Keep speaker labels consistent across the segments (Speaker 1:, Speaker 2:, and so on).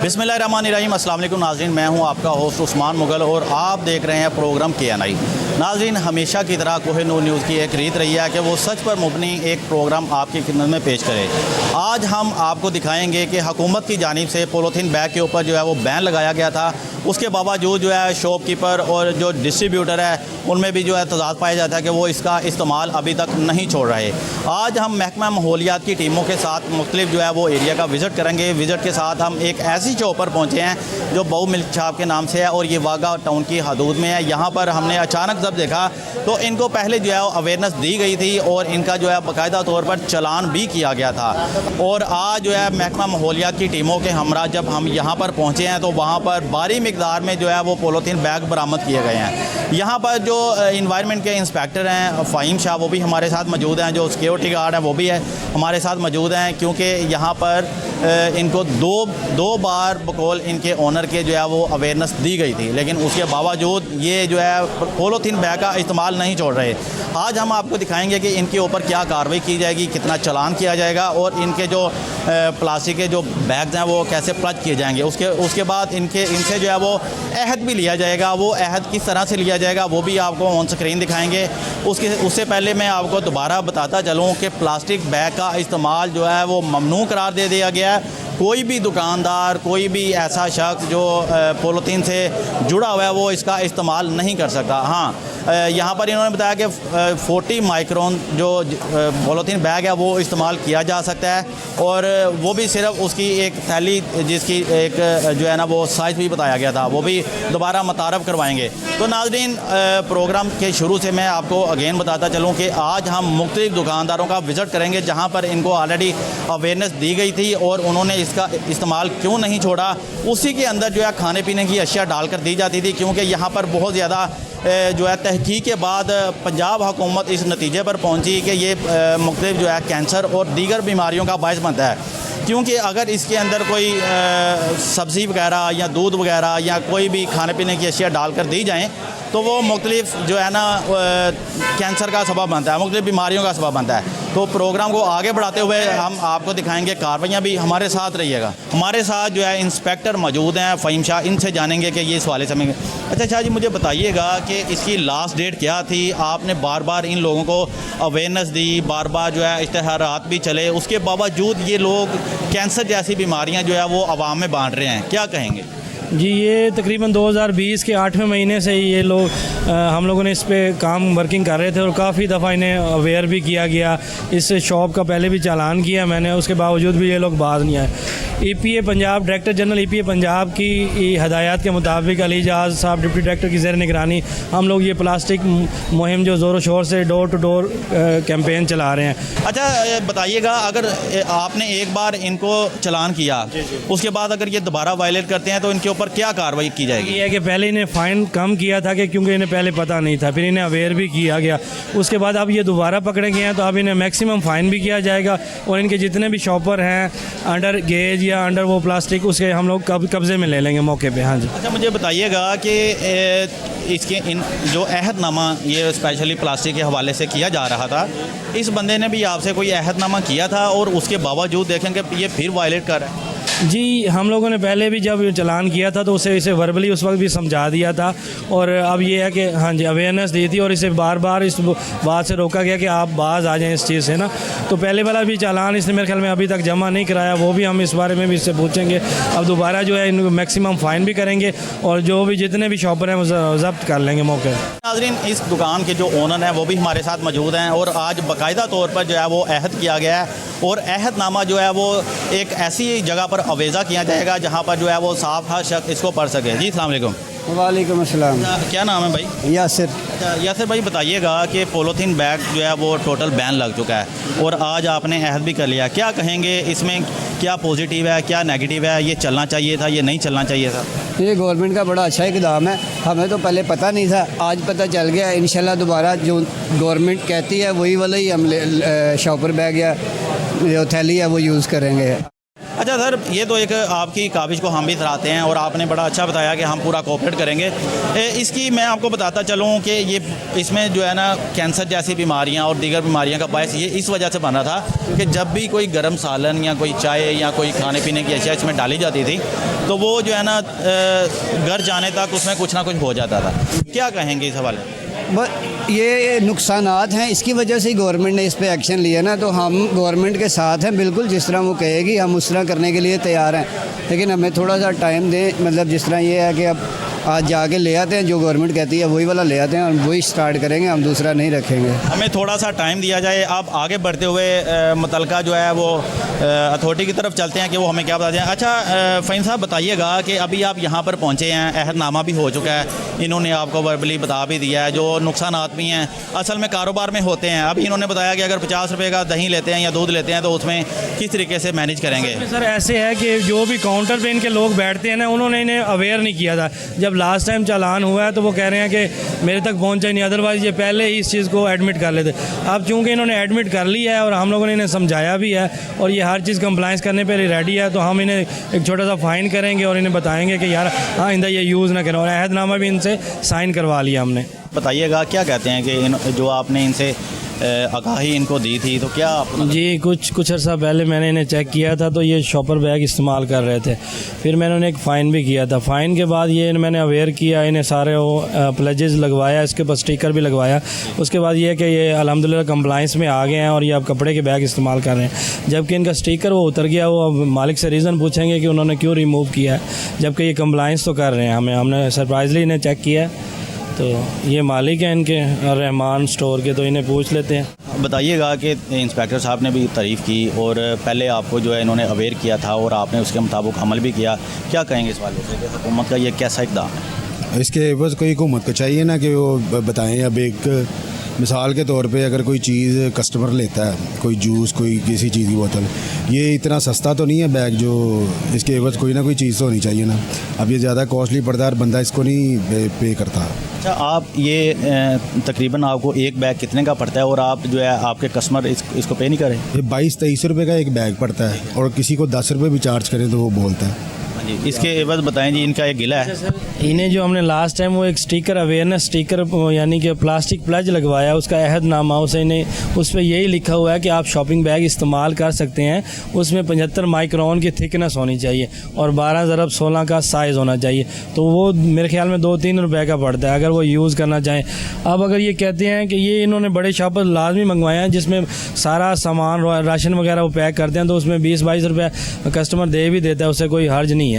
Speaker 1: बिस्मिल्लाहिर्रहमानिर्रहीम। अस्सलाम वालेकुम नाज़रीन, मैं हूं आपका होस्ट उस्मान मुगल और आप देख रहे हैं प्रोग्राम KNI। नाज़रीन, हमेशा की तरह कोहिनूर न्यूज़ की एक रीत रही है कि वो सच पर मुबनी एक प्रोग्राम आपकी खिदमत में पेश करे। आज हम आपको दिखाएंगे कि हुकूमत की जानिब से पॉलीथीन बैग के ऊपर जो है वो बैन लगाया गया था, उसके बावजूद जो है शॉपकीपर और जो डिस्ट्रीब्यूटर है उनमें भी जो है तजाद पाया जाता है कि वो इसका इस्तेमाल अभी तक नहीं छोड़ रहे। आज हम महकमा माहौलियात की टीमों के साथ मुख्तलिफ जो है वो एरिया का विज़िट करेंगे। विज़िट के साथ हम एक ऐसी शॉप पर पहुँचे हैं जो बहु मिल्क शॉप के नाम से है और ये वाघा टाउन की हदूद में है। यहाँ पर हमने अचानक जब देखा तो इनको पहले जो है अवेयरनेस दी गई थी और इनका जो है बाकायदा तौर पर चलान भी किया गया था। और आज जो है महकमा माहौलियात की टीमों के हमरा जब हम यहाँ पर पहुँचे हैं तो वहाँ पर भारी मिकदार में जो है वो पॉलीथीन बैग बरामद किए गए हैं। यहाँ पर जो इन्वायरमेंट के इंस्पेक्टर हैं फ़हीम शाह, वो भी हमारे साथ मौजूद हैं। जो सिक्योरिटी गार्ड हैं वो भी है हमारे साथ मौजूद हैं, क्योंकि यहाँ पर इनको दो बार बकौल इनके ओनर के जो है वो अवेयरनेस दी गई थी, लेकिन उसके बावजूद ये जो है पॉलीथीन बैग का इस्तेमाल नहीं छोड़ रहे। आज हम आपको दिखाएंगे कि इनके ऊपर क्या कार्रवाई की जाएगी, कितना चालान किया जाएगा और इनके जो प्लास्टिक के जो बैग्स हैं वो कैसे फ्लश किए जाएंगे। उसके बाद इनसे जो है वो अहद भी लिया जाएगा। वो अहद किस तरह से लिया जाएगा वो भी आपको ऑन स्क्रीन दिखाएंगे। उससे पहले मैं आपको दोबारा बताता चलूँ कि प्लास्टिक बैग का इस्तेमाल जो है वो ममनू करार दे दिया गया है। कोई भी दुकानदार, कोई भी ऐसा शख्स जो पॉलीथीन से जुड़ा हुआ है वो इसका इस्तेमाल नहीं कर सकता। हाँ, यहाँ पर इन्होंने बताया कि 40 माइक्रोन जो पॉलीथीन बैग है वो इस्तेमाल किया जा सकता है और वो भी सिर्फ उसकी एक थैली जिसकी एक जो है ना वो साइज़ भी बताया गया था, वो भी दोबारा मुतारफ़ करवाएंगे। तो नाज़रीन, प्रोग्राम के शुरू से मैं आपको अगेन बताता चलूँ कि आज हम मुख्तलिफ़ दुकानदारों का विज़िट करेंगे जहाँ पर इनको ऑलरेडी अवेयरनेस दी गई थी और उन्होंने इसका इस्तेमाल क्यों नहीं छोड़ा। उसी के अंदर जो है खाने पीने की अशिया डालकर दी जाती थी, क्योंकि यहाँ पर बहुत ज़्यादा जो है तहकीक के बाद पंजाब हुकूमत इस नतीजे पर पहुंची कि ये मुख्तलिफ जो है कैंसर और दीगर बीमारियों का बायस बनता है। क्योंकि अगर इसके अंदर कोई सब्ज़ी वगैरह या दूध वगैरह या कोई भी खाने पीने की अशिया डालकर दी जाएँ तो वो मुख्तलिफ जो है ना कैंसर का सबब बनता है, मुख्तलिफ बीमारियों का सबब बनता है। तो प्रोग्राम को आगे बढ़ाते हुए हम आपको दिखाएंगे कार्रवाइयाँ भी। हमारे साथ रहिएगा। हमारे साथ जो है इंस्पेक्टर मौजूद हैं फ़हीम शाह, इनसे जानेंगे कि ये इस वाले समय। अच्छा शाह जी, मुझे बताइएगा कि इसकी लास्ट डेट क्या थी? आपने बार बार इन लोगों को अवेयरनेस दी, बार बार जो है इश्तिहारात भी चले, उसके बावजूद ये लोग कैंसर जैसी बीमारियाँ जो है वो आवाम में बांट रहे हैं, क्या कहेंगे?
Speaker 2: जी, ये तकरीबन 2020 के 8वें महीने से ये लोग हम लोगों ने इस पे काम वर्किंग कर रहे थे और काफ़ी दफ़ा इन्हें अवेयर भी किया गया। इस शॉप का पहले भी चालान किया मैंने, उसके बावजूद भी ये लोग बाज नहीं आए। EPA Punjab, director general EPA Punjab की हदायत के मुताबिक अली जहाज साहब डिप्टी डायरेक्टर की ज़ेर निगरानी हम लोग ये प्लास्टिक मुहिम जो ज़ोर शोर से डोर टू डोर कैंपेन चला रहे हैं।
Speaker 1: अच्छा बताइएगा, अगर आपने एक बार इनको चालान किया उसके बाद अगर ये दोबारा वायलेट करते हैं तो इनके ऊपर क्या कार्रवाई की जाएगी?
Speaker 2: ये है कि पहले इन्हें फ़ाइन कम किया था कि क्योंकि इन्हें पहले पता नहीं था, फिर इन्हें अवेयर भी किया गया। उसके बाद अब ये दोबारा पकड़े गए हैं तो अब इन्हें मैक्सिमम फ़ाइन भी किया जाएगा और इनके जितने भी शॉपर हैं अंडर गेज या अंडर वो प्लास्टिक उसके हम लोग कब्ज़े में ले लेंगे मौके पे। हाँ जी।
Speaker 1: अच्छा, मुझे बताइएगा कि इसके इन जो अहदनामा ये स्पेशली प्लास्टिक के हवाले से किया जा रहा था, इस बंदे ने भी आपसे कोई अहदनामा किया था और उसके बावजूद देखें कि ये फिर वायलेट कर रहा है?
Speaker 2: जी, हम लोगों ने पहले भी जब चालान किया था तो उसे इसे वर्बली उस वक्त भी समझा दिया था और अब ये है कि हाँ जी अवेयरनेस दी थी और इसे बार बार इस बात से रोका गया कि आप बाज आ जाएं इस चीज़ से ना। तो पहले वाला भी चालान इसने मेरे ख्याल में अभी तक जमा नहीं कराया, वो भी हम इस बारे में भी इससे पूछेंगे। अब दोबारा जो है इनको मैक्सिमम फ़ाइन भी करेंगे और जो भी जितने भी शॉपर हैं वो जब्त कर लेंगे मौके।
Speaker 1: नाज़रीन, इस दुकान के जो ओनर हैं वो भी हमारे साथ मौजूद हैं और आज बाकायदा तौर पर जो है वो अहद किया गया है और अहदनामा जो है वो एक ऐसी जगह पर अवेज़ा किया जाएगा जहाँ पर जो है वो साफ हर शख्स इसको पढ़ सके। जी अस्सलाम वालेकुम।
Speaker 3: वालेकुम अस्सलाम।
Speaker 1: क्या नाम है भाई?
Speaker 3: यासिर।
Speaker 1: अच्छा यासिर भाई, बताइएगा कि पॉलीथीन बैग जो है वो टोटल बैन लग चुका है और आज आपने अहद भी कर लिया, क्या कहेंगे इसमें? क्या पॉजिटिव है, क्या नेगेटिव है? ये चलना चाहिए था, ये नहीं चलना चाहिए था?
Speaker 3: ये गवर्नमेंट का बड़ा अच्छा इकदाम है, हमें तो पहले पता नहीं था, आज पता चल गया। इंशाल्लाह दोबारा जो गवर्नमेंट कहती है वही वाला ही हम शॉपर बैग या जो थैली है वो यूज़ करेंगे।
Speaker 1: अच्छा सर, ये तो एक आपकी काविश को हम भी सराहते हैं और आपने बड़ा अच्छा बताया कि हम पूरा कोऑपरेट करेंगे। इसकी मैं आपको बताता चलूँ कि ये इसमें जो है ना कैंसर जैसी बीमारियां और दीगर बीमारियां का बायस ये इस वजह से बना था कि जब भी कोई गर्म सालन या कोई चाय या कोई खाने पीने की अशिया इसमें डाली जाती थी तो वो जो है ना घर जाने तक उसमें कुछ ना कुछ हो जाता था। क्या कहेंगे इस हवाले में?
Speaker 3: बस ये नुकसानात हैं, इसकी वजह से ही गवर्नमेंट ने इस पे एक्शन लिया ना, तो हम गवर्नमेंट के साथ हैं बिल्कुल। जिस तरह वो कहेगी हम उस तरह करने के लिए तैयार हैं, लेकिन हमें थोड़ा सा टाइम दें। मतलब जिस तरह ये है कि अब आज जाके ले आते हैं, जो गवर्नमेंट कहती है वही वाला ले आते हैं और वही स्टार्ट करेंगे, हम दूसरा नहीं रखेंगे।
Speaker 1: हमें थोड़ा सा टाइम दिया जाए। अब आगे बढ़ते हुए मुतलका जो है वो अथॉरिटी की तरफ चलते हैं कि वो हमें क्या बताते हैं। अच्छा फ़हीम साहब, बताइएगा कि अभी आप यहाँ पर पहुँचे हैं, अहदनामा भी हो चुका है, इन्होंने आपको वर्बली बता भी दिया है, जो नुकसानात भी हैं असल में कारोबार में होते हैं। अभी इन्होंने बताया कि अगर 50 रुपये का दही लेते हैं या दूध लेते हैं तो उसमें किस तरीके से मैनेज करेंगे।
Speaker 2: सर ऐसे है कि जो भी काउंटर पे इनके लोग बैठते हैं ना, उन्होंने इन्हें अवेयर नहीं किया था। जब लास्ट टाइम चालान हुआ है तो वो कह रहे हैं कि मेरे तक पहुंचा ही नहीं, अदरवाइज़ ये पहले ही इस चीज़ को एडमिट कर लेते। अब चूँकि इन्होंने एडमिट कर लिया है और हम लोगों ने इन्हें समझाया भी है और ये हर चीज़ कंप्लाइंस करने पे रेडी है, तो हम इन्हें एक छोटा सा फ़ाइन करेंगे और इन्हें बताएंगे कि यार हाँ आइंदा ये यूज़ ना करें। और अहदनामा भी इनसे साइन करवा लिया हमने।
Speaker 1: बताइएगा क्या कहते हैं कि जो आपने इनसे आगाही इनको दी थी तो क्या आप
Speaker 2: जी कुछ अर्सा पहले मैंने इन्हें चेक किया था तो ये शॉपर बैग इस्तेमाल कर रहे थे। फिर मैंने उन्हें एक फ़ाइन भी किया था। फ़ाइन के बाद ये मैंने अवेयर किया, इन्हें सारे वो प्लेजेस लगवाया, इसके ऊपर स्टिकर भी लगवाया। उसके बाद ये कि ये अल्हम्दुलिल्लाह कंप्लाइंस में आ गए हैं और ये अब कपड़े के बैग इस्तेमाल कर रहे हैं। जबकि इनका स्टिकर वो उतर गया, वो अब मालिक से रीज़न पूछेंगे कि उन्होंने क्यों रिमूव किया है, जबकि ये कंप्लाइंस तो कर रहे हैं। हमने सरप्राइजली इन्हें चेक किया, तो ये मालिक हैं इनके रहमान स्टोर के, तो इन्हें पूछ लेते हैं।
Speaker 1: बताइएगा कि इंस्पेक्टर साहब ने भी तारीफ़ की और पहले आपको जो है इन्होंने अवेयर किया था और आपने उसके मुताबिक अमल भी किया। क्या कहेंगे इस वाले से कि हुकूमत का ये कैसा इक़दाम है?
Speaker 4: इसके बस कोई हुकूमत को चाहिए ना कि वो बताएं। अब एक मिसाल के तौर पे अगर कोई चीज़ कस्टमर लेता है, कोई जूस, कोई किसी चीज़ की बोतल, ये इतना सस्ता तो नहीं है बैग, जो इसके एवज कोई ना कोई चीज़ तो होनी चाहिए ना। अब ये ज़्यादा कॉस्टली पड़ता है और बंदा इसको नहीं पे करता।
Speaker 1: अच्छा, आप ये तकरीबन आपको एक बैग कितने का पड़ता है और आप जो है आपके कस्टमर इसको पे नहीं करें?
Speaker 4: ये 22-23 रुपये का एक बैग पड़ता है और किसी को 10 रुपये भी चार्ज करें तो वो बोलता है।
Speaker 1: जी, इसके एवज बताएं जी, इनका एक गिला है।
Speaker 2: इन्हें जो हमने लास्ट टाइम वो एक स्टिकर अवेयरनेस स्टिकर यानी कि प्लास्टिक प्लज लगवाया, उसका अहदनामा उसे इन्हें उस पर यही लिखा हुआ है कि आप शॉपिंग बैग इस्तेमाल कर सकते हैं। उसमें 75 माइक्रोन की थिकनेस होनी चाहिए और 12x16 का साइज़ होना चाहिए। तो वो मेरे ख्याल में 2-3 रुपये का पड़ता है अगर वो यूज़ करना चाहें। अब अगर ये कहते हैं कि ये इन्होंने बड़े शॉपर लाजमी मंगवाए हैं जिसमें सारा सामान राशन वगैरह वो पैक करते हैं, तो उसमें 20-22 रुपये कस्टमर दे भी देता है, उससे कोई हर्ज नहीं है।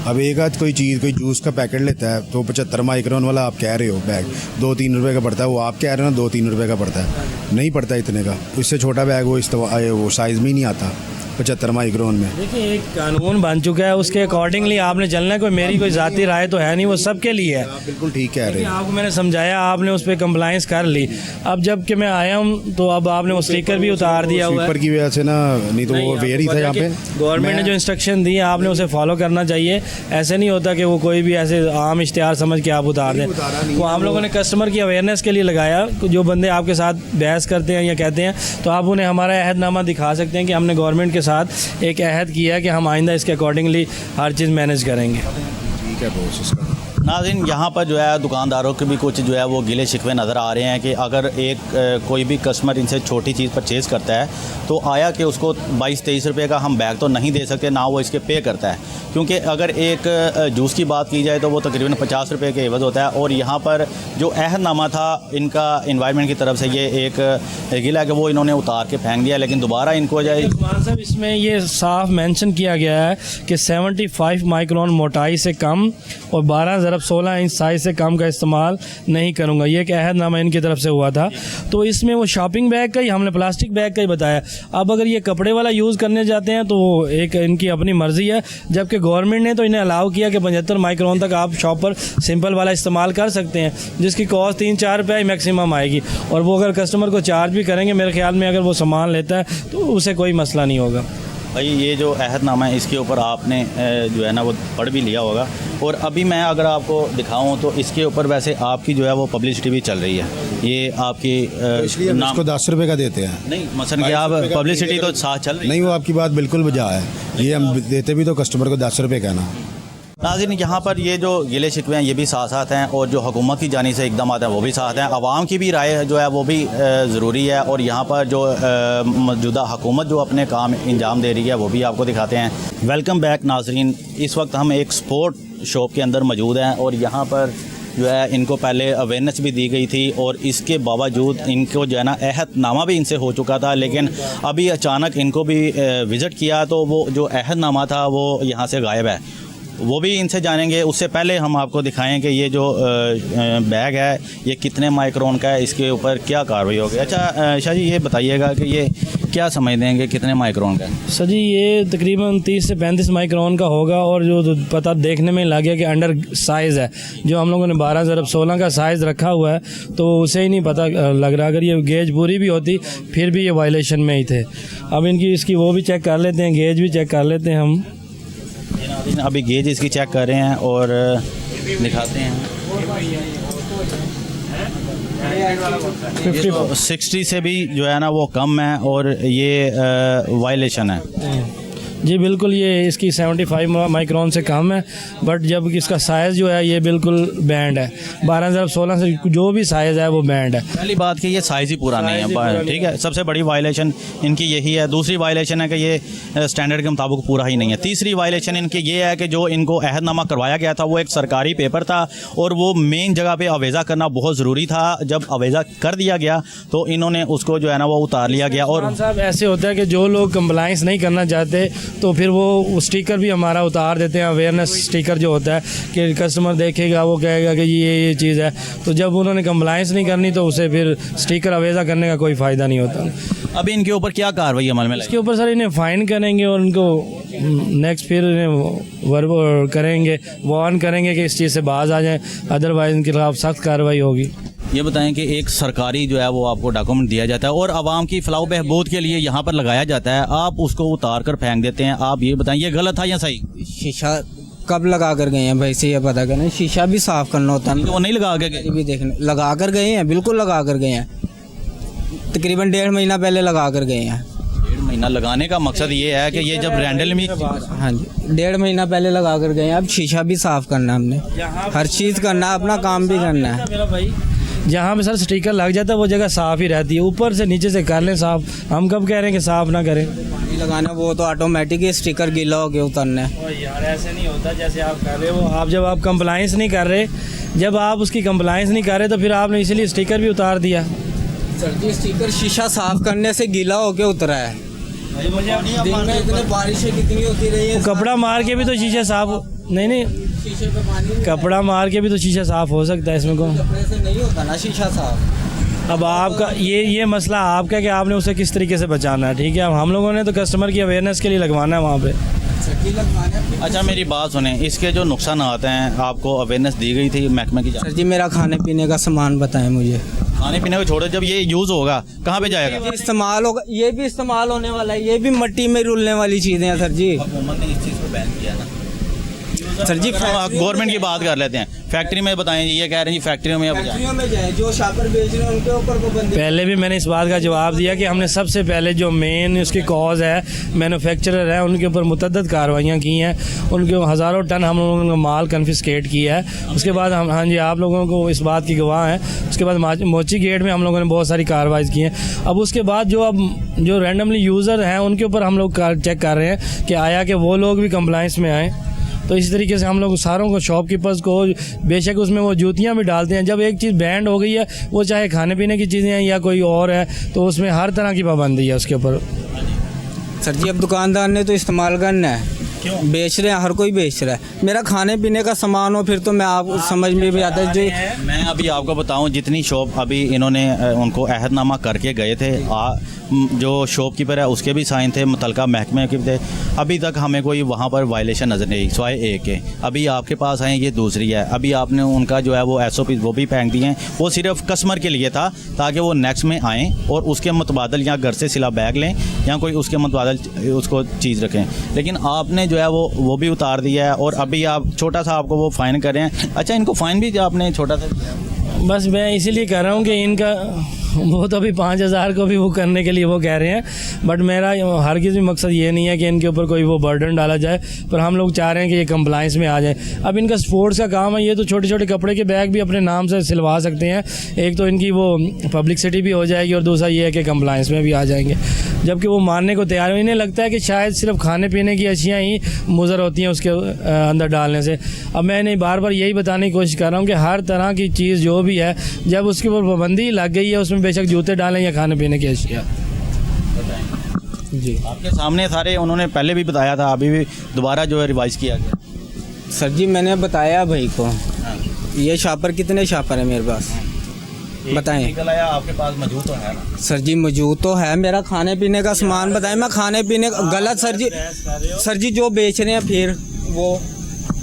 Speaker 4: अब एक आध कोई चीज़, कोई जूस का पैकेट लेता है तो 75 माइक्रोन वाला आप कह रहे हो बैग 2-3 रुपये का पड़ता है, वो आप कह रहे हो ना 2-3 रुपये का पड़ता है, नहीं पड़ता इतने का। इससे छोटा बैग वो साइज़ में ही नहीं आता 75 माइक्रोन में।
Speaker 2: देखिए एक कानून बन चुका है, उसके अकॉर्डिंगली आपने चलना है। कोई मेरी कोई ज़ाती राय तो है नहीं, वो सबके लिए है।
Speaker 4: आप बिल्कुल ठीक कह रहे हैं।
Speaker 2: आपको मैंने समझाया, आपने उस पर कंप्लाइंस कर ली। अब जब कि मैं आया हूँ तो अब आपने वो स्टिकर भी उतार दिया हुआ है।
Speaker 4: स्लीपर की वजह से ना, नहीं तो वो वेयर ही था यहाँ पे।
Speaker 2: गवर्नमेंट ने जो इंस्ट्रक्शन दी है आपने उसे फॉलो करना चाहिए। ऐसे नहीं होता कि वो कोई भी ऐसे आम इश्तिहार समझ के आप उतार दें। तो हम लोगों ने कस्टमर की अवेयरनेस के लिए लगाया। जो बंदे आपके साथ बहस करते हैं या कहते हैं तो आप उन्हें हमारा अहदनामा दिखा सकते हैं कि हमने गवर्नमेंट के साथ एक अहद किया है कि हम आइंदा इसके अकॉर्डिंगली हर चीज़ मैनेज करेंगे।
Speaker 4: ठीक है बॉस, इसका
Speaker 1: नाज़रीन, यहाँ पर जो है दुकानदारों के भी कुछ जो है वो गिले शिकवे नज़र आ रहे हैं कि अगर एक कोई भी कस्टमर इनसे छोटी चीज़ परचेज़ करता है तो आया कि उसको 22-23 रुपये का हम बैग तो नहीं दे सकते, ना वो इसके पे करता है। क्योंकि अगर एक जूस की बात की जाए तो वो तकरीबन 50 रुपये के एवज़ होता है। और यहाँ पर जो अहदनामा था इनका एनवायरनमेंट की तरफ से, ये एक गिला कि वो इन्होंने उतार के फेंक दिया, लेकिन दोबारा इनको जाए
Speaker 2: साहब इसमें ये साफ मेंशन किया गया है कि 75 माइक्रोन मोटाई से कम और 12x16 इंच साइज से कम का इस्तेमाल नहीं करूँगा। ये एक अहदनामा इनकी तरफ से हुआ था। तो इसमें वो शॉपिंग बैग का ही, हमने प्लास्टिक बैग का ही बताया। अब अगर ये कपड़े वाला यूज़ करने जाते हैं तो वो एक इनकी अपनी मर्ज़ी है, जबकि गवर्नमेंट ने तो इन्हें अलाउ किया कि 75 माइक्रोन तक आप शॉपर सिंपल वाला इस्तेमाल कर सकते हैं, जिसकी कॉस्ट 3-4 रुपये मैक्सिमम आएगी। और वो अगर कस्टमर को चार्ज भी करेंगे, मेरे ख्याल में अगर वो सामान लेता है तो उसे कोई मसला नहीं होगा।
Speaker 1: भाई ये जो अहदनामा है इसके ऊपर आपने जो है ना वो पढ़ भी लिया होगा, और अभी मैं अगर आपको दिखाऊं तो इसके ऊपर वैसे आपकी जो है वो पब्लिसिटी भी चल रही है। ये आपकी
Speaker 4: इसलिए हम इसको 10 रुपये का देते हैं।
Speaker 1: नहीं मसलन कि आप पब्लिसिटी तो साथ चल रही है।
Speaker 4: नहीं, वो आपकी बात बिल्कुल बजा है। ये हम देते भी तो कस्टमर को 10 रुपये का ना।
Speaker 1: नाज़रीन, यहाँ पर ये जो गिले शिकवे हैं ये भी साथ साथ हैं, और जो हुकूमत की जानी से इकदाम हैं वो भी साथ हैं। आवाम की भी राय जो है वो भी ज़रूरी है, और यहाँ पर जो मौजूदा हुकूमत जो अपने काम अंजाम दे रही है वो भी आपको दिखाते हैं। वेलकम बैक नाज़रीन, इस वक्त हम एक स्पोर्ट शॉप के अंदर मौजूद हैं, और यहाँ पर जो है इनको पहले अवेयरनेस भी दी गई थी, और इसके बावजूद इनको जो है ना अहदनामा भी इनसे हो चुका था, लेकिन अभी अचानक इनको भी विज़िट किया तो वो जो अहदनामा था वो यहाँ से गायब है। वो भी इनसे जानेंगे। उससे पहले हम आपको दिखाएं कि ये जो बैग है ये कितने माइक्रोन का है, इसके ऊपर क्या कार्रवाई होगी। अच्छा शाह जी, ये बताइएगा कि ये क्या समझ देंगे कितने माइक्रोन का है?
Speaker 2: सर जी ये तकरीबन 30 से 35 माइक्रोन का होगा, और जो पता देखने में लग गया कि अंडर साइज़ है। जो हम लोगों ने 12x16 का साइज़ रखा हुआ है तो उसे ही नहीं पता लग रहा। अगर ये गेज पूरी भी होती फिर भी ये वायलेशन में ही थे। अब इनकी इसकी वो भी चेक कर लेते हैं, गेज भी चेक कर लेते हैं हम।
Speaker 1: अभी गेज इसकी चेक कर रहे हैं और दिखाते हैं। 60 से भी जो है ना वो कम है, और ये वायलेशन है।
Speaker 2: जी बिल्कुल, ये इसकी 75 माइक्रोन से कम है, बट जब इसका साइज़ जो है ये बिल्कुल बैंड है। 12x16 से जो भी साइज़ है वो बैंड है।
Speaker 1: पहली बात कि ये साइज़ ही पूरा नहीं है, ठीक है, सबसे बड़ी वायलेशन इनकी यही है। दूसरी वायलेशन है कि ये स्टैंडर्ड के मुताबिक पूरा ही नहीं है। तीसरी वायलेशन इनकी ये है कि जो इनको अहदनामा करवाया गया था वो एक सरकारी पेपर था, और वो मेन जगह पे अवेज़ा करना बहुत ज़रूरी था। जब अवेज़ा कर दिया गया तो इन्होंने उसको जो है ना वो उतार लिया गया। और
Speaker 2: साहब ऐसे होता है कि जो लोग कंप्लाइंस नहीं करना चाहते तो फिर वो स्टिकर भी हमारा उतार देते हैं। अवेयरनेस स्टिकर जो होता है कि कस्टमर देखेगा वो कहेगा कि ये चीज़ है, तो जब उन्होंने कंप्लाइंस नहीं करनी तो उसे फिर स्टिकर अवेज़ा करने का कोई फ़ायदा नहीं होता।
Speaker 1: अभी इनके ऊपर क्या कार्रवाई अमल में
Speaker 2: इसके ऊपर सर इन्हें फ़ाइन करेंगे, और उनको नेक्स्ट फिर वर्ब करेंगे, वार्न करेंगे कि इस चीज़ से बाज आ जाएँ, अदरवाइज़ इनके खिलाफ सख्त कार्रवाई होगी।
Speaker 1: ये बताएं कि एक सरकारी जो है वो आपको डॉक्यूमेंट दिया जाता है और आवाम की फलाह बहबूद के लिए यहाँ पर लगाया जाता है, आप उसको उतार कर फेंक देते हैं। आप ये बताएं ये गलत था या सही?
Speaker 5: शीशा कब लगा कर गए हैं भाई से ये पता करना, शीशा भी साफ करना होता है।
Speaker 1: तो वो नहीं लगा के
Speaker 5: ये भी देखने लगा कर गए हैं, बिल्कुल लगा कर गए हैं। तकरीबन 1.5 महीना पहले लगा कर गए हैं।
Speaker 1: 1.5 महीना लगाने का मकसद ये है कि ये जब रैंडल में,
Speaker 5: हाँ जी 1.5 महीना पहले लगा कर गए हैं। अब शीशा भी साफ करना है हमने, हर चीज़ करना है, अपना काम भी करना है।
Speaker 2: मेरा भाई जहाँ पे सर स्टिकर लग जाता है वो जगह साफ़ ही रहती है, ऊपर से नीचे से कर लें साफ़। हम कब कह रहे हैं कि साफ़ ना करें?
Speaker 5: लगाना वो तो ऑटोमेटिक ही स्टिकर गीला हो गया उतरना है।
Speaker 2: यार ऐसे नहीं होता जैसे आप कर रहे हो। आप जब आप कंप्लाइंस नहीं कर रहे, जब आप उसकी कंप्लाइंस नहीं कर रहे तो फिर आपने इसीलिए स्टिकर भी उतार दिया।
Speaker 5: सर जी स्टिकर शीशा साफ करने से गीला होके उतरा है। दिन में इतनी बारिशें कितनी होती रही है।
Speaker 2: कपड़ा मार के भी तो शीशे साफ नहीं
Speaker 5: शीशे पे पानी
Speaker 2: कपड़ा मार के भी तो शीशा साफ हो सकता है, इसमें को
Speaker 5: कपड़े से नहीं होता ना शीशा साफ।
Speaker 2: अब आपका ये मसला आपका कि आपने उसे किस तरीके से बचाना है, ठीक है। अब हम लोगों ने तो कस्टमर की अवेयरनेस के लिए लगवाना है वहाँ पे।
Speaker 1: अच्छा मेरी बात सुने, इसके जो नुकसान हैं आपको अवेयरनेस दी गई थी महकमे की?
Speaker 5: सर जी मेरा खाने पीने का सामान बताएं मुझे।
Speaker 1: खाने पीने को छोड़ो, जब ये यूज़ होगा कहाँ पे जाएगा?
Speaker 5: ये इस्तेमाल होगा, ये भी इस्तेमाल होने वाला है, ये भी मिट्टी में रुलने वाली चीज़ें हैं सर जी।
Speaker 1: हुकूमत ने इस चीज़ को बैन किया ना
Speaker 5: सर जी।
Speaker 1: गवर्नमेंट की बात कर लेते हैं। फैक्ट्री में बताएं, ये कह रहे हैं जी फैक्ट्रियों में अब
Speaker 5: फैक्ट्रियों में जाए, जो शापर बेच रहे हैं उनके ऊपर पाबंदी।
Speaker 2: पहले भी मैंने इस बात का जवाब दिया कि हमने सबसे पहले जो मेन उसकी कॉज है मैन्युफैक्चरर है उनके ऊपर मुतद्दद कार्रवाइयाँ की हैं, उनके हज़ारों टन हम लोगों ने माल कन्फिस्केट किया है। उसके बाद हम, हाँ जी आप लोगों को इस बात की गवाह हैं। उसके बाद मोची गेट में हम लोगों ने बहुत सारी कार्रवाई की हैं। अब उसके बाद जो रैंडमली यूज़र हैं उनके ऊपर हम लोग चेक कर रहे हैं कि आया कि वो लोग भी कंप्लाइंस में आएँ। तो इस तरीके से हम लोग सारों को, शॉपकीपर्स को, बेशक उसमें वो जूतियाँ भी डालते हैं। जब एक चीज़ बैंड हो गई है, वो चाहे खाने पीने की चीज़ें हैं या कोई और है, तो उसमें हर तरह की पाबंदी है उसके ऊपर।
Speaker 5: सर जी अब दुकानदार ने तो इस्तेमाल करना है,
Speaker 1: क्यों?
Speaker 5: बेच रहे हैं, हर कोई बेच रहा है। मेरा खाने पीने का सामान हो फिर तो मैं आप समझ में भी आता है जो
Speaker 1: मैं अभी आपको बताऊं, जितनी शॉप अभी इन्होंने उनको अहदनामा करके गए थे, जो शॉपकीपर है उसके भी साइन थे, मुतलका महकमे के थे, अभी तक हमें कोई वहाँ पर वायलेशन नज़र नहीं, सिवाय एक के। अभी आपके पास आए, ये दूसरी है। अभी आपने उनका जो है वो SOP वो भी फेंक दिए हैं, वो सिर्फ कस्टमर के लिए था ताकि वो नेक्स्ट में आएँ और उसके मुतबादल या घर से सिला बैग लें या कोई उसके मुतबादल उसको चीज़ रखें। लेकिन आपने जो है वो भी उतार दिया है और अभी आप छोटा सा आपको वो फ़ाइन कर रहे हैं। अच्छा, इनको फ़ाइन भी आपने छोटा सा
Speaker 2: बस मैं इसीलिए कर रहा हूँ कि इनका वो तो अभी 5,000 को भी वो करने के लिए वो कह रहे हैं, बट मेरा हर किसी मकसद ये नहीं है कि इनके ऊपर कोई वो बर्डन डाला जाए, पर हम लोग चाह रहे हैं कि ये कंप्लाइंस में आ जाए। अब इनका स्पोर्ट्स का काम है, ये तो छोटे छोटे कपड़े के बैग भी अपने नाम से सिलवा सकते हैं। एक तो इनकी वो पब्लिसिटी भी हो जाएगी और दूसरा ये है कि कंप्लाइंस में भी आ जाएंगे, जबकि वो मानने को तैयार है। इन्हें लगता है कि शायद सिर्फ खाने पीने की अशियाँ ही मुज़र होती हैं उसके अंदर डालने से। अब मैं इन्हें बार बार यही बताने की कोशिश कर रहा हूँ कि हर तरह की चीज़ जो भी है, जब उसके ऊपर पाबंदी लग गई है, उसमें बेशक जूते डालें या खाने पीने की अशिया। जी,
Speaker 1: आपके सामने सारे उन्होंने पहले भी बताया था, अभी भी दोबारा जो है रिवाइज किया गया।
Speaker 5: सर जी मैंने बताया भाई को, ये शापर कितने शापर है मेरे पास बताएं।
Speaker 1: निकल आया आपके पास मौजूद तो है ना?
Speaker 5: सर जी मौजूद तो है, मेरा खाने पीने का सामान बताएं। मैं खाने पीने गलत सर जी जो बेच रहे हैं फिर वो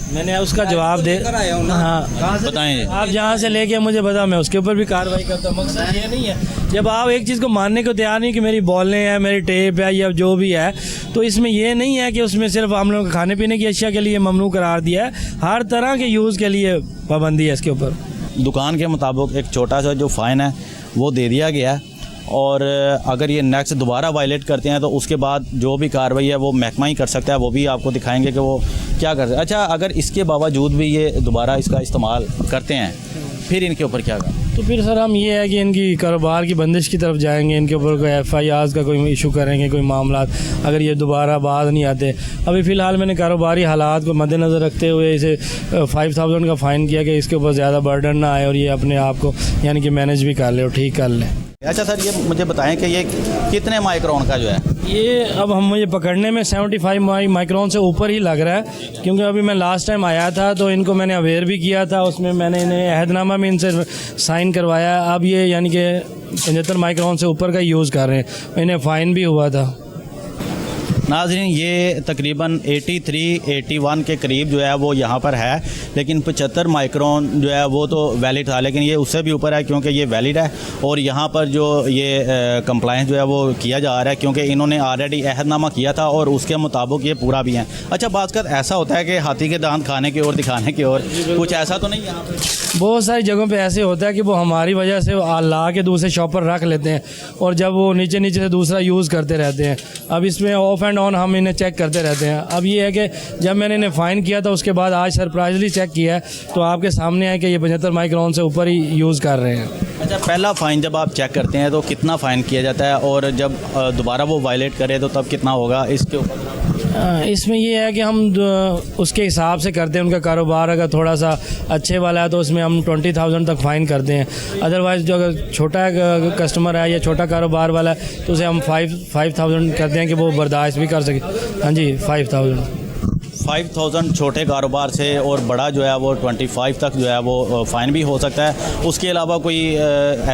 Speaker 2: मैंने उसका जवाब दे हाँ
Speaker 1: बताएं।
Speaker 2: आप जहाँ से लेके मुझे बता, मैं उसके ऊपर भी कार्रवाई करता हूँ। मकसद ये नहीं है, जब आप एक चीज़ को मानने को तैयार नहीं कि मेरी बॉलें हैं, मेरी टेप है या जो भी है, तो इसमें ये नहीं है कि उसमें सिर्फ हम लोग खाने पीने की अशिया के लिए ममनू करार दिया है, हर तरह के यूज़ के लिए पाबंदी है इसके ऊपर।
Speaker 1: दुकान के मुताबिक एक छोटा सा जो फ़ाइन है वो दे दिया गया है, और अगर ये नेक्स्ट दोबारा वायलेट करते हैं तो उसके बाद जो भी कार्रवाई है वो महकमा ही कर सकता है, वो भी आपको दिखाएंगे कि वो क्या कर सकते हैं। अच्छा, अगर इसके बावजूद भी ये दोबारा इसका इस्तेमाल करते हैं फिर इनके ऊपर क्या करें?
Speaker 2: तो फिर सर हम ये है कि इनकी कारोबार की बंदिश की तरफ जाएंगे, इनके ऊपर कोई FIRs का कोई इशू करेंगे, कोई मामला अगर ये दोबारा बाज नहीं आते। अभी फ़िलहाल मैंने कारोबारी हालात को मद्देनज़र रखते हुए इसे 5,000 का फ़ाइन किया कि इसके ऊपर ज़्यादा बर्डन ना आए और ये अपने आप को यानी कि मैनेज भी कर ले और ठीक कर ले।
Speaker 1: अच्छा सर, ये मुझे बताएं कि ये कितने माइक्रोन का जो है
Speaker 2: ये अब हम मुझे पकड़ने में 75 माइक्रोन से ऊपर ही लग रहा है, क्योंकि अभी मैं लास्ट टाइम आया था तो इनको मैंने अवेयर भी किया था, उसमें मैंने इन्हें अहदनामा में इनसे साइन करवाया। अब ये यानी कि 75 माइक्रोन से ऊपर का यूज़ कर रहे हैं, इन्हें फ़ाइन भी हुआ था।
Speaker 1: नाज़रीन, ये तकरीबन 83-81 के करीब जो है वो यहाँ पर है, लेकिन 75 माइक्रोन जो है वो तो वैलिड था, लेकिन ये उससे भी ऊपर है क्योंकि ये वैलिड है और यहाँ पर जो ये कंप्लाइंस जो है वो किया जा रहा है क्योंकि इन्होंने ऑलरेडी अहदनामा किया था और उसके मुताबिक ये पूरा भी है। अच्छा, बात ऐसा होता है कि हाथी के दांत खाने की ओर दिखाने की ओर, कुछ ऐसा तो नहीं यहाँ पर?
Speaker 2: बहुत सारी जगहों पे ऐसे होता है कि वो हमारी वजह से ला के दूसरे शॉप पर रख लेते हैं और जब वो नीचे नीचे से दूसरा यूज़ करते रहते हैं। अब इसमें ऑफ एंड ऑन हम इन्हें चेक करते रहते हैं। अब ये है कि जब मैंने इन्हें फ़ाइन किया था उसके बाद आज सरप्राइजली चेक किया है तो आपके सामने है कि ये 75 माइक्रोन से ऊपर ही यूज़ कर रहे हैं।
Speaker 1: अच्छा, पहला फ़ाइन जब आप चेक करते हैं तो कितना फ़ाइन किया जाता है और जब दोबारा वो वायलेट करे तो तब कितना होगा इसके ऊपर?
Speaker 2: इसमें ये है कि हम उसके हिसाब से करते हैं। उनका कारोबार अगर थोड़ा सा अच्छे वाला है तो उसमें हम 20,000 तक फ़ाइन करते हैं। अदरवाइज़ जो अगर छोटा कस्टमर है या छोटा कारोबार वाला है तो उसे हम 5,000 करते हैं कि वो बर्दाश्त भी कर सके। हाँ जी, 5,000
Speaker 1: छोटे कारोबार से और बड़ा जो है वो 25 तक जो है वो फ़ाइन भी हो सकता है। उसके अलावा कोई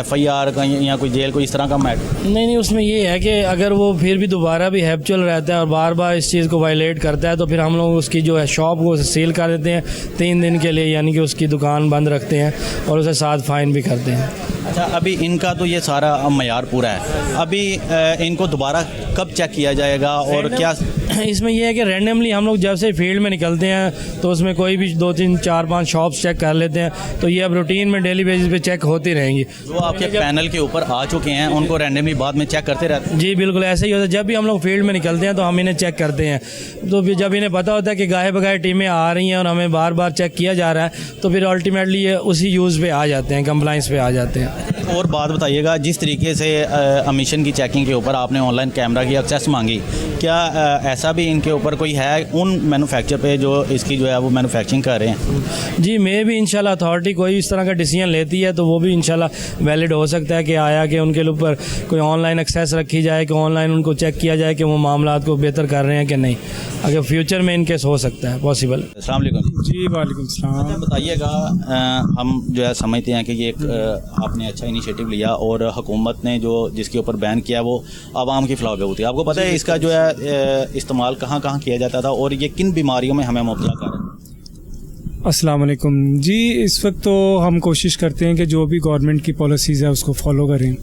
Speaker 1: FIR कहीं या कोई जेल कोई इस तरह का मैटर?
Speaker 2: नहीं, उसमें ये है कि अगर वो फिर भी दोबारा भी हैप्चुअल रहता है और बार बार इस चीज़ को वायलेट करता है तो फिर हम लोग उसकी जो है शॉप को सील कर देते हैं 3 दिन के लिए, यानी कि उसकी दुकान बंद रखते हैं और उसे साथ फ़ाइन भी करते हैं।
Speaker 1: अच्छा, अभी इनका तो ये सारा मयार पूरा है, अभी इनको दोबारा कब चेक किया जाएगा और क्या?
Speaker 2: इसमें यह है कि रैंडमली हम लोग जब से फील्ड में निकलते हैं तो उसमें कोई भी 2, 3, 4, 5 शॉप्स चेक कर लेते हैं, तो ये अब रूटीन में डेली बेसिस पे चेक होती रहेंगी।
Speaker 1: जो आपके पैनल के ऊपर आ चुके हैं उनको रैंडमली बाद में चेक करते रहते हैं?
Speaker 2: जी बिल्कुल ऐसे ही होता है। जब भी हम लोग फील्ड में निकलते हैं तो हम इन्हें चेक करते हैं, तो फिर जब इन्हें पता होता है कि गाहे बगाहे टीमें आ रही हैं और हमें बार बार चेक किया जा रहा है तो फिर अल्टीमेटली ये उसी यूज़ पे आ जाते हैं, कंप्लाइंस पे आ जाते हैं।
Speaker 1: और बात बताइएगा, जिस तरीके से एमिशन की चेकिंग के ऊपर आपने ऑनलाइन कैमरा की एक्सेस मांगी, क्या ऐसा भी इनके ऊपर कोई है उन मैन्युफैक्चर पे जो इसकी जो है वो मैन्युफैक्चरिंग कर रहे हैं?
Speaker 2: जी, मैं भी इंशाल्लाह अथॉरिटी कोई इस तरह का डिसीजन लेती है तो वो भी इंशाल्लाह वैलिड हो सकता है कि आया कि उनके ऊपर कोई ऑनलाइन एक्सेस रखी जाए, कि ऑनलाइन उनको चेक किया जाए कि वो मामलात को बेहतर कर रहे हैं कि नहीं। अगर फ्यूचर में इनकेस हो सकता है पॉसिबल।
Speaker 1: अस्सलाम वालेकुम।
Speaker 6: जी वालेकुम सलाम।
Speaker 1: अच्छा बताइएगा, हम जो है समझते हैं कि ये एक आपने अच्छा इनिशिएटिव लिया और हुकूमत ने जो जिसके ऊपर बैन किया वो आवाम की फलाह होती है। आपको पता है इसका जो है इस्तेमाल कहाँ कहाँ किया जाता था और ये किन बीमारियों में हमें मुब्तला कर रहा है?
Speaker 6: अस्सलाम वालेकुम जी। इस वक्त तो हम कोशिश करते हैं कि जो भी गवर्नमेंट की पॉलिसीज़ है उसको फॉलो करें।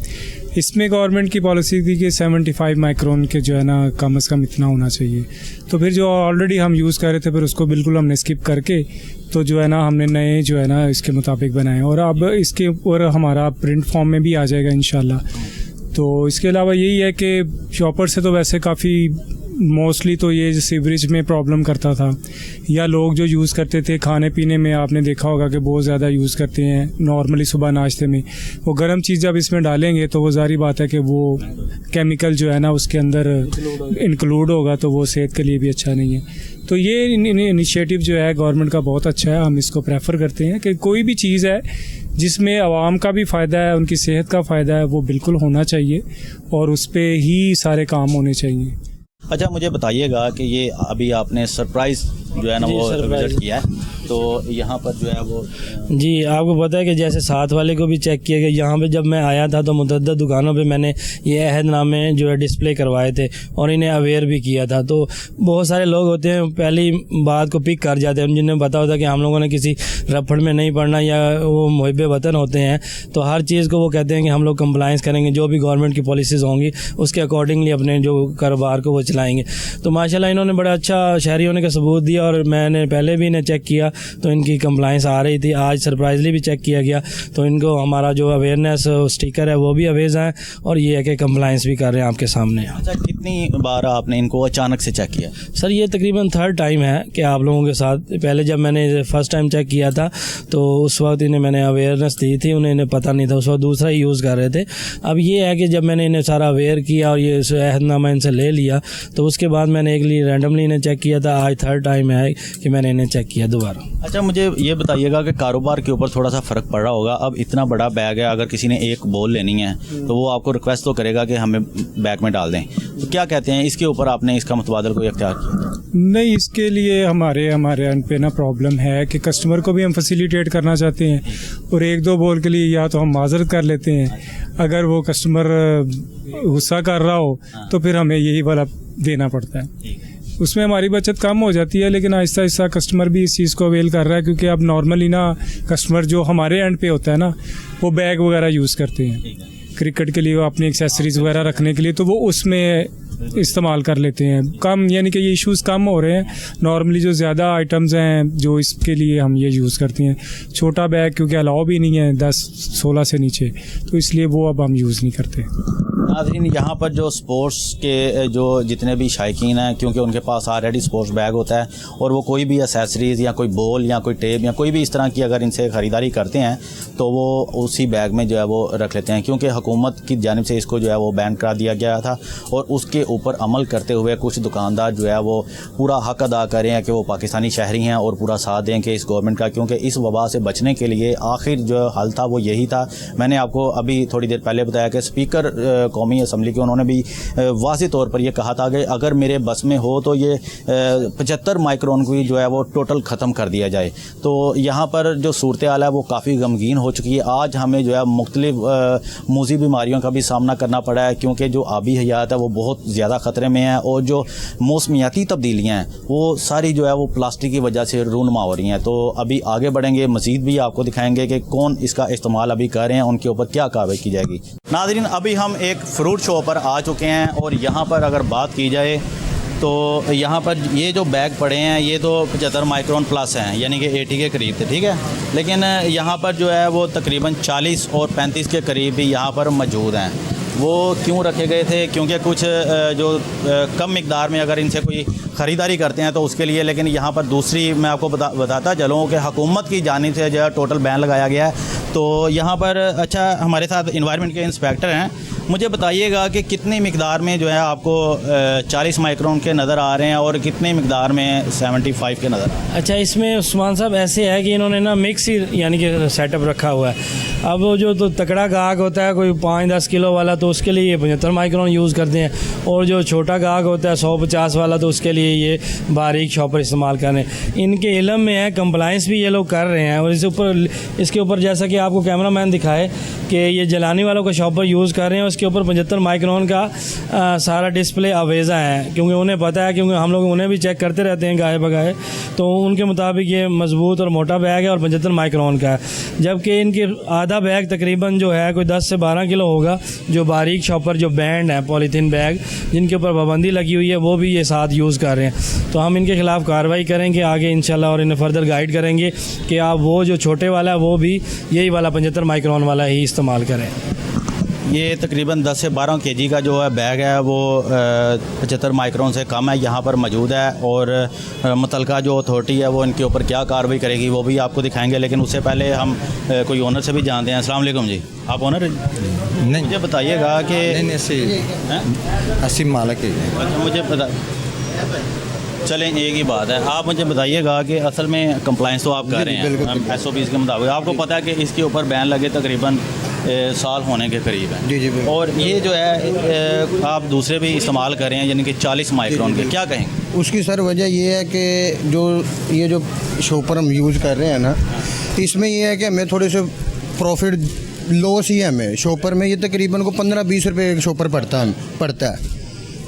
Speaker 6: इसमें गवर्नमेंट की पॉलिसी थी कि 75 माइक्रोन के जो है ना कम से कम इतना होना चाहिए, तो फिर जो ऑलरेडी हम यूज़ कर रहे थे फिर उसको बिल्कुल हमने स्किप करके तो जो है ना हमने नए जो है ना इसके मुताबिक बनाए और अब इसके ऊपर हमारा प्रिंट फॉर्म में भी आ जाएगा इंशाल्लाह। तो इसके अलावा यही है कि शॉपर से तो वैसे काफ़ी मोस्टली तो ये सीवरेज में प्रॉब्लम करता था, या लोग जो यूज़ करते थे खाने पीने में, आपने देखा होगा कि बहुत ज़्यादा यूज़ करते हैं नॉर्मली सुबह नाश्ते में, वो गर्म चीज़ जब इसमें डालेंगे तो वो ज़ाहिर बात है कि वो केमिकल जो है ना उसके अंदर इंक्लूड होगा तो वो सेहत के लिए भी अच्छा नहीं है। तो ये इनिशिएटिव जो है गवर्नमेंट का बहुत अच्छा है, हम इसको प्रेफर करते हैं कि कोई भी चीज़ है जिसमें आवाम का भी फ़ायदा है, उनकी सेहत का फ़ायदा है, वो बिल्कुल होना चाहिए और उस पर ही सारे काम होने चाहिए।
Speaker 1: अच्छा मुझे बताइएगा कि ये अभी आपने सरप्राइज़ जो है ना वो विजिट किया है, तो यहाँ पर जो है वो
Speaker 2: जी आपको पता है कि जैसे साथ वाले को भी चेक किया गया। यहाँ पे जब मैं आया था तो मुतअद्दिद दुकानों पे मैंने ये अहदनामे जो है डिस्प्ले करवाए थे और इन्हें अवेयर भी किया था। तो बहुत सारे लोग होते हैं पहली बात को पिक कर जाते हैं, जिन्हें पता होता है कि हम लोगों ने किसी रफड़ में नहीं पड़ना या वो मुहिब वतन होते हैं, तो हर चीज़ को वो कहते हैं कि हम लोग कंप्लाइंस करेंगे, जो भी गवर्नमेंट की पॉलिसीज़ होंगी उसके अकॉर्डिंगली अपने जो कारोबार को वो चलाएँगे। तो माशाल्लाह इन्होंने बड़ा अच्छा शहरी होने का सबूत दिया और मैंने पहले भी इन्हें चेक किया तो इनकी कंप्लाइंस आ रही थी। आज सरप्राइजली भी चेक किया गया तो इनको हमारा जो अवेयरनेस स्टिकर है वो भी अवेज है और ये है कि कंप्लाइंस भी कर रहे हैं आपके सामने।
Speaker 1: अच्छा कितनी बार आपने इनको अचानक से चेक किया?
Speaker 2: सर ये तकरीबन 3rd टाइम है कि आप लोगों के साथ। पहले जब मैंने फर्स्ट टाइम चेक किया था तो उस वक्त इन्हें मैंने अवेयरनेस दी थी, उन्हें पता नहीं था, उस वक्त दूसरा ही यूज़ कर रहे थे। अब ये है कि जब मैंने इन्हें सारा अवेयर किया और ये अहदनामा इनसे ले लिया तो उसके बाद मैंने एक रैंडमली इन्हें चेक किया था। आज 3rd टाइम है कि मैंने इन्हें चेक किया दोबारा।
Speaker 1: अच्छा मुझे ये बताइएगा कि कारोबार के ऊपर थोड़ा सा फ़र्क पड़ रहा होगा। अब इतना बड़ा बैग है, अगर किसी ने एक बॉल लेनी है तो वो आपको रिक्वेस्ट तो करेगा कि हमें बैग में डाल दें, तो क्या कहते हैं इसके ऊपर आपने इसका मुतबादल कोई अख्तियार किया?
Speaker 6: नहीं, इसके लिए हमारे एंड पे ना प्रॉब्लम है कि कस्टमर को भी हम फैसिलिटेट करना चाहते हैं और 1-2 बॉल के लिए या तो हम माजरत कर लेते हैं, अगर वो कस्टमर गुस्सा कर रहा हो तो फिर हमें यही वाला देना पड़ता है। उसमें हमारी बचत कम हो जाती है, लेकिन आहिस्ता आहिस्ता कस्टमर भी इस चीज़ को अवेल कर रहा है, क्योंकि अब नॉर्मली ना कस्टमर जो हमारे एंड पे होता है ना वो बैग वगैरह यूज़ करते हैं क्रिकेट के लिए, वो अपनी एक्सेसरीज़ वगैरह रखने के लिए, तो वो उसमें इस्तेमाल कर लेते हैं कम, यानी कि ये इश्यूज़ कम हो रहे हैं। नॉर्मली जो ज़्यादा आइटम्स हैं जो इसके लिए हम ये यूज़ करते हैं, छोटा बैग क्योंकि अलाउ भी नहीं है 10-16 से नीचे, तो इसलिए वो अब हम यूज़ नहीं करते।
Speaker 1: नाज़रीन यहाँ पर जो स्पोर्ट्स के जो जितने भी शायकीन हैं, क्योंकि उनके पास ऑलरेडी स्पोर्ट्स बैग होता है और वो कोई भी एसेसरीज़ या कोई बॉल या कोई टेप या कोई भी इस तरह की अगर इनसे ख़रीदारी करते हैं तो वो उसी बैग में जो है वो रख लेते हैं, क्योंकि हुकूमत की जानिब से इसको जो है वो बैन करा दिया गया था और उसके ऊपर अमल करते हुए कुछ दुकानदार जो है वो पूरा हक अदा करें हैं कि वो पाकिस्तानी शहरी हैं और पूरा साथ दें कि इस गवर्नमेंट का, क्योंकि इस वबा से बचने के लिए आखिर जो हल था वो यही था। मैंने आपको अभी थोड़ी देर पहले बताया कि स्पीकर कौमी असम्बली के उन्होंने भी वाज़ेह तौर पर यह कहा था कि अगर मेरे बस में हो तो ये 75 माइक्रोन को जो है वो टोटल ख़त्म कर दिया जाए। तो यहाँ पर जो सूरत हाल है वो काफ़ी गमगीन हो चुकी है। आज हमें जो है मुख्तलिफ मूज़ी बीमारियों का भी सामना करना पड़ा है, क्योंकि जो आबी हयात है वो बहुत ज़्यादा ख़तरे में है और जो मौसमियाती तब्दीलियाँ हैं वो सारी जो है वो प्लास्टिक की वजह से रूनमा हो रही हैं। तो अभी आगे बढ़ेंगे, मज़ीद भी आपको दिखाएंगे कि कौन इसका इस्तेमाल अभी कर रहे हैं, उनके ऊपर क्या कार्रवाई की जाएगी। नाज़रीन अभी हम एक फ्रूट शॉप पर आ चुके हैं और यहाँ पर अगर बात की जाए तो यहाँ पर ये जो बैग पड़े हैं ये तो 75 माइक्रोन प्लस हैं, यानी कि 80 के करीब थे, ठीक है, लेकिन यहाँ पर जो है वो तकरीबन 40 और 35 के करीब भी यहाँ पर मौजूद हैं। वो क्यों रखे गए थे? क्योंकि कुछ जो कम मिकदार में अगर इनसे कोई ख़रीदारी करते हैं तो उसके लिए, लेकिन यहाँ पर दूसरी मैं आपको बताता चलूँ कि हुकूमत की जानिब से जो है टोटल बैन लगाया गया है तो यहाँ पर अच्छा हमारे साथ इन्वायरमेंट के इंस्पेक्टर हैं, मुझे बताइएगा कि कितनी मिकदार में जो है आपको 40 माइक्रोन के नज़र आ रहे हैं और कितनी मिकदार में 75 के नज़र आ रहे हैं?
Speaker 2: अच्छा, इसमें उस्मान साहब ऐसे है कि इन्होंने ना मिक्स ही यानी कि सेटअप रखा हुआ है। अब वो जो तो तकड़ा गाहक होता है कोई 5-10 किलो वाला, तो उसके लिए ये 75 माइक्रोन यूज़ करते हैं, और जो छोटा गाहक होता है 150 वाला, तो उसके लिए ये बारीक शॉपर इस्तेमाल कर रहे हैं। इनके इल्म में है, कंप्लाइंस भी ये लोग कर रहे हैं। और इसके ऊपर जैसा कि आपको कैमरा मैन दिखाए कि ये जलानी वालों का शॉपर यूज़ कर रहे हैं, उसके ऊपर 75 माइक्रोन का सारा डिस्प्ले आवेज़ा है, क्योंकि उन्हें पता है, क्योंकि हम लोग उन्हें भी चेक करते रहते हैं गाहे बगाहे, तो उनके मुताबिक ये मजबूत और मोटा बैग है और 75 माइक्रोन का है। जबकि इनके आधा बैग तकरीबन जो है कोई 10 से 12 किलो होगा, जो बारीक शॉपर जो बैंड है पॉलीथीन बैग जिनके ऊपर पाबंदी लगी हुई है, वो भी ये साथ यूज़ कर रहे हैं। तो हम इनके ख़िलाफ़ कार्रवाई करेंगे आगे इंशाल्लाह, और इन्हें फर्दर गाइड करेंगे कि आप वो जो छोटे वाला है वो भी यही वाला 75 माइक्रोन वाला ही इस्तेमाल करें।
Speaker 1: ये तकरीबन 10 से 12 केजी का जो है बैग है वो 75 माइक्रोन से कम है यहाँ पर मौजूद है, और मुतलका जो अथॉरिटी है वो इनके ऊपर क्या कार्रवाई करेगी वो भी आपको दिखाएंगे। लेकिन उससे पहले हम कोई ओनर से भी जानते हैं। अस्सलाम वालेकुम जी, आप ओनर हैं?
Speaker 7: नहीं,
Speaker 1: मुझे बताइएगा कि
Speaker 7: अस्सी मालक है।
Speaker 1: अच्छा, मुझे बता चलें, एक ही बात है, आप मुझे बताइएगा कि असल में कंप्लाइंस तो आप कर रहे हैं SOPs के मुताबिक, आपको पता है कि इसके ऊपर बैन लगे तकरीबन साल होने के करीब है।
Speaker 7: जी जी,
Speaker 1: और ये जो है आप दूसरे भी इस्तेमाल कर रहे हैं यानी कि 40 माइक्रोन के, क्या कहेंगे?
Speaker 7: उसकी सर वजह ये है कि ये जो शॉपर हम यूज़ कर रहे हैं ना, इसमें ये है कि हमें थोड़े से प्रॉफिट लॉस ही है हमें शॉपर में। ये तकरीबन को 15-20 रुपये एक शॉपर पड़ता है।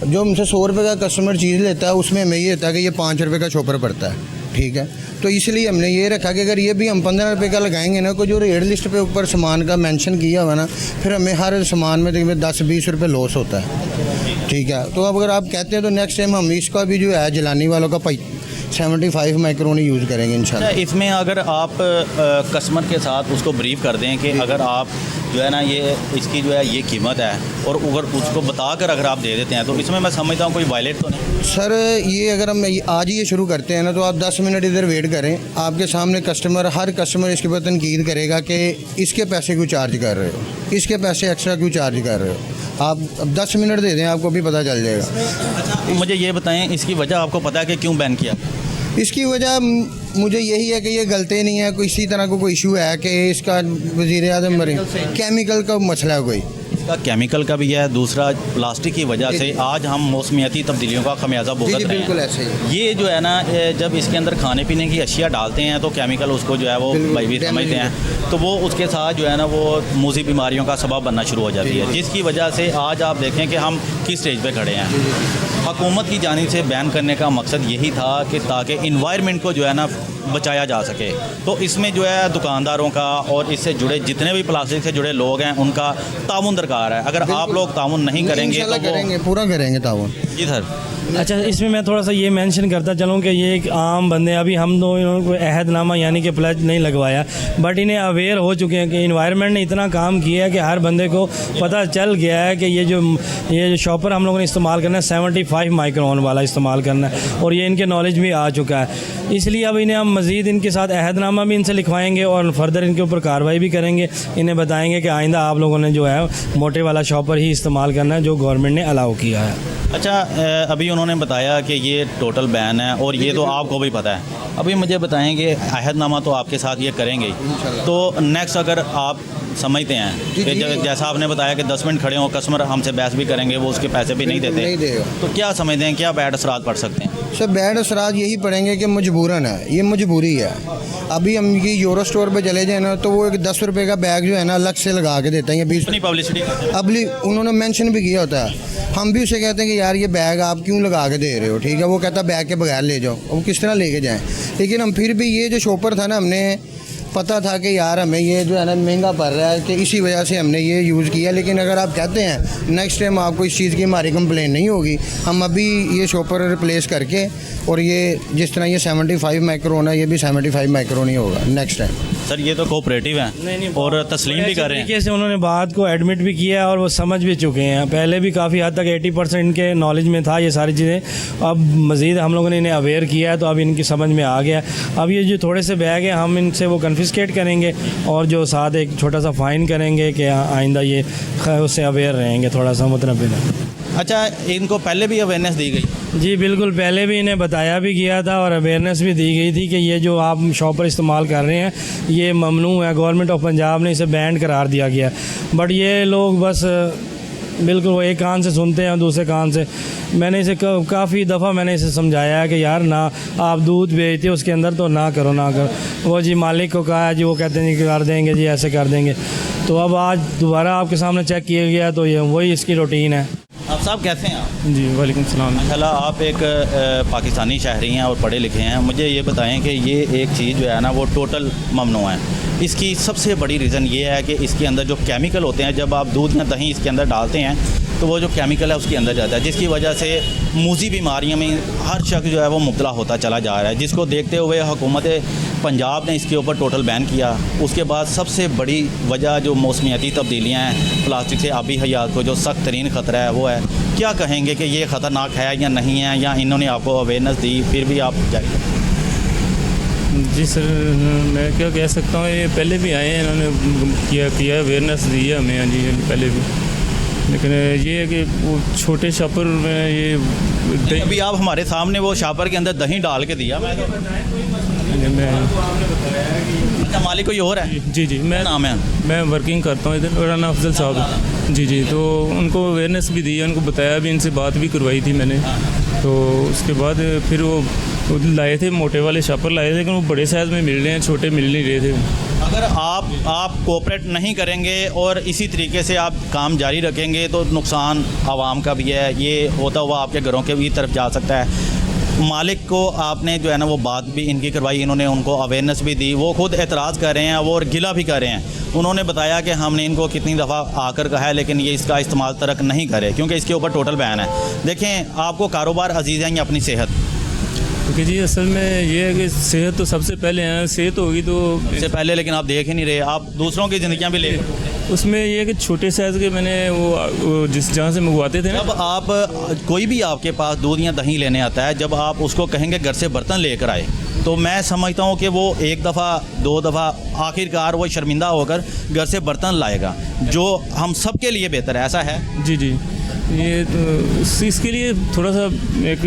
Speaker 7: जो हमसे 100 रुपये का कस्टमर चीज़ लेता है उसमें हमें ये होता है कि ये 5 रुपये का शॉपर पड़ता है, ठीक है। तो इसलिए हमने ये रखा कि अगर ये भी हम 15 रुपये का लगाएंगे ना, को जो रेट लिस्ट पे ऊपर सामान का मेंशन किया हुआ ना, फिर हमें हर सामान में तकरीबन 10-20 रुपये लॉस होता है, ठीक है। तो अब अगर आप कहते हैं तो नेक्स्ट टाइम हम इसका भी जो है जलानी वालों का 75 माइक्रोन यूज़ करेंगे इंशाल्लाह।
Speaker 1: इसमें अगर आप कस्टमर के साथ उसको ब्रीफ कर दें कि अगर आप जो है ना ये इसकी जो है ये कीमत है, और अगर उसको बताकर अगर आप दे देते हैं तो इसमें मैं समझता हूँ कोई वायलेट तो नहीं।
Speaker 7: सर ये अगर हम आज ही ये शुरू करते हैं ना, तो आप 10 मिनट इधर वेट करें, आपके सामने हर कस्टमर इसके बाद तनकीद करेगा कि इसके पैसे क्यों चार्ज कर रहे हो, इसके पैसे एक्स्ट्रा क्यों चार्ज कर रहे हो। आप अब 10 मिनट दे दें, आपको भी पता चल जाएगा।
Speaker 1: मुझे ये बताएं इसकी वजह आपको पता है कि क्यों बैन किया?
Speaker 7: इसकी वजह मुझे यही है कि ये गलती नहीं है, कोई इसी तरह को कोई इशू है कि इसका वज़ीर आज़म मरे केमिकल का मसला है, कोई
Speaker 1: इसका केमिकल का भी है, दूसरा प्लास्टिक की वजह से आज हम मौसमियाती तब्दीलियों का खमियाजा भुगत रहे हैं।
Speaker 7: बिल्कुल ऐसे ही।
Speaker 1: ये जो है ना जब इसके अंदर खाने पीने की अशिया डालते हैं तो केमिकल उसको जो है वो भाई भी समझते हैं, तो वो उसके साथ जो है ना वो मूजी बीमारियों का सबब बनना शुरू हो जाती है, जिसकी वजह से आज आप देखें कि हम किस स्टेज पे खड़े हैं। हुकूमत की जानिब से बैन करने का मकसद यही था कि ताकि इन्वायरमेंट को जो है ना बचाया जा सके। तो इसमें जो है दुकानदारों का और इससे जुड़े जितने भी प्लास्टिक से जुड़े लोग हैं उनका ताउन दरकार है। अगर आप लोग ताउन नहीं करेंगे तो
Speaker 7: करेंगे, पूरा करेंगे ताउन।
Speaker 1: जी सर।
Speaker 2: अच्छा, इसमें मैं थोड़ा सा ये मेंशन करता चलूँ कि ये एक आम बंदे, अभी हम दो इन्होंने कोई अहदनामा यानी कि प्लेज नहीं लगवाया, बट इन्हें अवेयर हो चुके हैं कि इन्वायरमेंट ने इतना काम किया है कि हर बंदे को पता चल गया है कि ये जो शॉपर हम लोगों ने इस्तेमाल करना है 75 माइक्रोन वाला इस्तेमाल करना है, और ये इनके नॉलेज में आ चुका है। इसलिए अब इन्हें हम मज़ीद इनके साथ अहदनामा भी इनसे लिखवाएंगे और फर्दर इनके ऊपर कार्रवाई भी करेंगे। इन्हें बताएंगे कि आइंदा आप लोगों ने जो है मोटे वाला शॉपर ही इस्तेमाल करना है जो गवर्नमेंट ने अलाउ किया है।
Speaker 1: अच्छा, अभी उन्होंने बताया कि ये टोटल बैन है और ये तो आपको भी पता है। अभी मुझे बताएंगे अहदनामा तो आपके साथ ये करेंगे ही, तो नेक्स्ट अगर आप समझते हैं कि जैसा आपने बताया कि 10 मिनट खड़े हो कस्टमर हमसे बहस भी करेंगे, वो उसके पैसे भी नहीं देते, तो क्या समझते हैं क्या बैड असरात पड़ सकते हैं?
Speaker 7: सर बैड असरात यही पड़ेंगे कि मजबूरन है, ये मजबूरी है। अभी हम ये यूरो स्टोर पे चले जाए ना, तो वो एक 10 रुपये का बैग जो है ना अलग से लगा के देते हैं, 20
Speaker 1: पब्लिसिटी
Speaker 7: अभी उन्होंने मेंशन भी किया होता है। हम भी उसे कहते हैं कि यार ये बैग आप क्यों लगा के दे रहे हो, ठीक है। वो कहता बैग के बगैर ले जाओ, वो किस तरह लेके जाएं। लेकिन हम फिर भी ये जो शॉपर था ना, हमने पता था कि यार हमें ये जो है ना महंगा पड़ रहा है, कि इसी वजह से हमने ये यूज़ किया। लेकिन अगर आप कहते हैं नेक्स्ट टाइम आपको इस चीज़ की हमारी कंप्लेन नहीं होगी, हम अभी ये शॉपर रिप्लेस करके, और ये जिस तरह ये 75 माइक्रोन है, ये भी 75 माइक्रोन ही होगा नेक्स्ट टाइम।
Speaker 1: सर ये तो कोऑपरेटिव है और तस्लीम भी कर रहे हैं।
Speaker 2: तरीके से उन्होंने बात को एडमिट भी किया और वो समझ भी चुके हैं। पहले भी काफ़ी हद तक 80% इनके नॉलेज में था ये सारी चीज़ें। अब मज़ीद हम लोगों ने इन्हें अवेयर किया है, तो अब इनकी समझ में आ गया। अब ये जो थोड़े से बैग हैं, हम इनसे वो कन्फर्म कॉन्फिस्केट करेंगे और जो साथ एक छोटा सा फ़ाइन करेंगे कि आइंदा ये उससे अवेयर रहेंगे थोड़ा सा मुतनबिन।
Speaker 1: अच्छा, इनको पहले भी अवेयरनेस दी गई?
Speaker 2: जी बिल्कुल, पहले भी इन्हें बताया भी गया था और अवेयरनेस भी दी गई थी कि ये जो आप शॉपर इस्तेमाल कर रहे हैं ये ममनू है, गवर्नमेंट ऑफ पंजाब ने इसे बैंड करार दिया गया। बट ये लोग बस बिल्कुल वो एक कान से सुनते हैं दूसरे कान से। मैंने इसे काफ़ी दफ़ा मैंने इसे समझाया है कि यार ना, आप दूध बेचते हो उसके अंदर तो ना करो ना करो। वो जी मालिक को कहा है जी, वो कहते हैं जी कर देंगे जी, ऐसे कर देंगे। तो अब आज दोबारा आपके सामने चेक किया गया तो ये वही इसकी रूटीन है।
Speaker 1: आप साहब कैसे हैं आप?
Speaker 2: जी वालेकुम सलाम।
Speaker 1: माशाल्लाह, आप एक पाकिस्तानी शहरी हैं और पढ़े लिखे हैं। मुझे ये बताएं कि ये एक चीज़ जो है ना वो टोटल ममनू है। इसकी सबसे बड़ी रीज़न ये है कि इसके अंदर जो केमिकल होते हैं, जब आप दूध या दही इसके अंदर डालते हैं तो वो जो केमिकल है उसके अंदर जाता है, जिसकी वजह से मूजी बीमारियों में हर शख्स जो है वो मुब्तला होता चला जा रहा है, जिसको देखते हुए हुकूमत पंजाब ने इसके ऊपर टोटल बैन किया। उसके बाद सबसे बड़ी वजह जो मौसमियाती तब्दीलियाँ हैं, प्लास्टिक से आबी हयात को जो सख्त तरीन ख़तरा है वो है। क्या कहेंगे कि ये ख़तरनाक है या नहीं है, या इन्होंने आपको अवेयरनेस दी फिर भी आप जाइए?
Speaker 8: जी सर, मैं क्या कह सकता हूँ, ये पहले भी आए हैं, इन्होंने किया अवेयरनेस दी है हमें। हाँ जी, पहले भी। लेकिन ये है कि वो छोटे शॉपर में ये
Speaker 1: अभी आप हमारे सामने वो शॉपर के अंदर दही डाल के दिया। मैं अच्छा, मालिक कोई और है?
Speaker 8: जी जी,
Speaker 1: नाम है?
Speaker 8: मैं वर्किंग करता हूँ इधर। मेरा नाम अफजल साहब है। जी जी, तो उनको अवेयरनेस भी दी है, उनको बताया भी, इनसे बात भी करवाई थी मैंने। तो उसके बाद फिर वो लाए थे, मोटे वाले शॉपर लाए थे, लेकिन वो बड़े साइज़ में मिल रहे हैं, छोटे मिल नहीं रहे थे।
Speaker 1: अगर आप कोऑपरेट नहीं करेंगे और इसी तरीके से आप काम जारी रखेंगे तो नुकसान आवाम का भी है, ये होता हुआ आपके घरों के भी तरफ जा सकता है। मालिक को आपने जो है ना वो बात भी इनकी करवाई, इन्होंने उनको अवेयरनेस भी दी, वो खुद एतराज़ कर रहे हैं, वो और गिला भी कर रहे हैं। उन्होंने बताया कि हमने इनको कितनी दफ़ा आकर कहा है लेकिन ये इसका इस्तेमाल तर्क नहीं करे क्योंकि इसके ऊपर टोटल बैन है। देखें, आपको कारोबार अजीज़ है या अपनी सेहत?
Speaker 8: क्योंकि जी असल में ये है कि सेहत तो सबसे पहले है, सेहत होगी तो
Speaker 1: सबसे पहले, लेकिन आप देख ही नहीं रहे, आप दूसरों की ज़िंदगियाँ भी ले।
Speaker 8: उसमें ये है कि छोटे साइज़ के मैंने वो जिस जहाँ से मंगवाते थे ना,
Speaker 1: जब आप कोई भी आपके पास दूध या दही लेने आता है, जब आप उसको कहेंगे घर से बर्तन लेकर आए, तो मैं समझता हूँ कि वो एक दफ़ा दो दफ़ा आखिरकार वो शर्मिंदा होकर घर से बर्तन लाएगा, जो हम सब के लिए बेहतर है। ऐसा है?
Speaker 8: जी जी, ये तो इसके लिए थोड़ा सा एक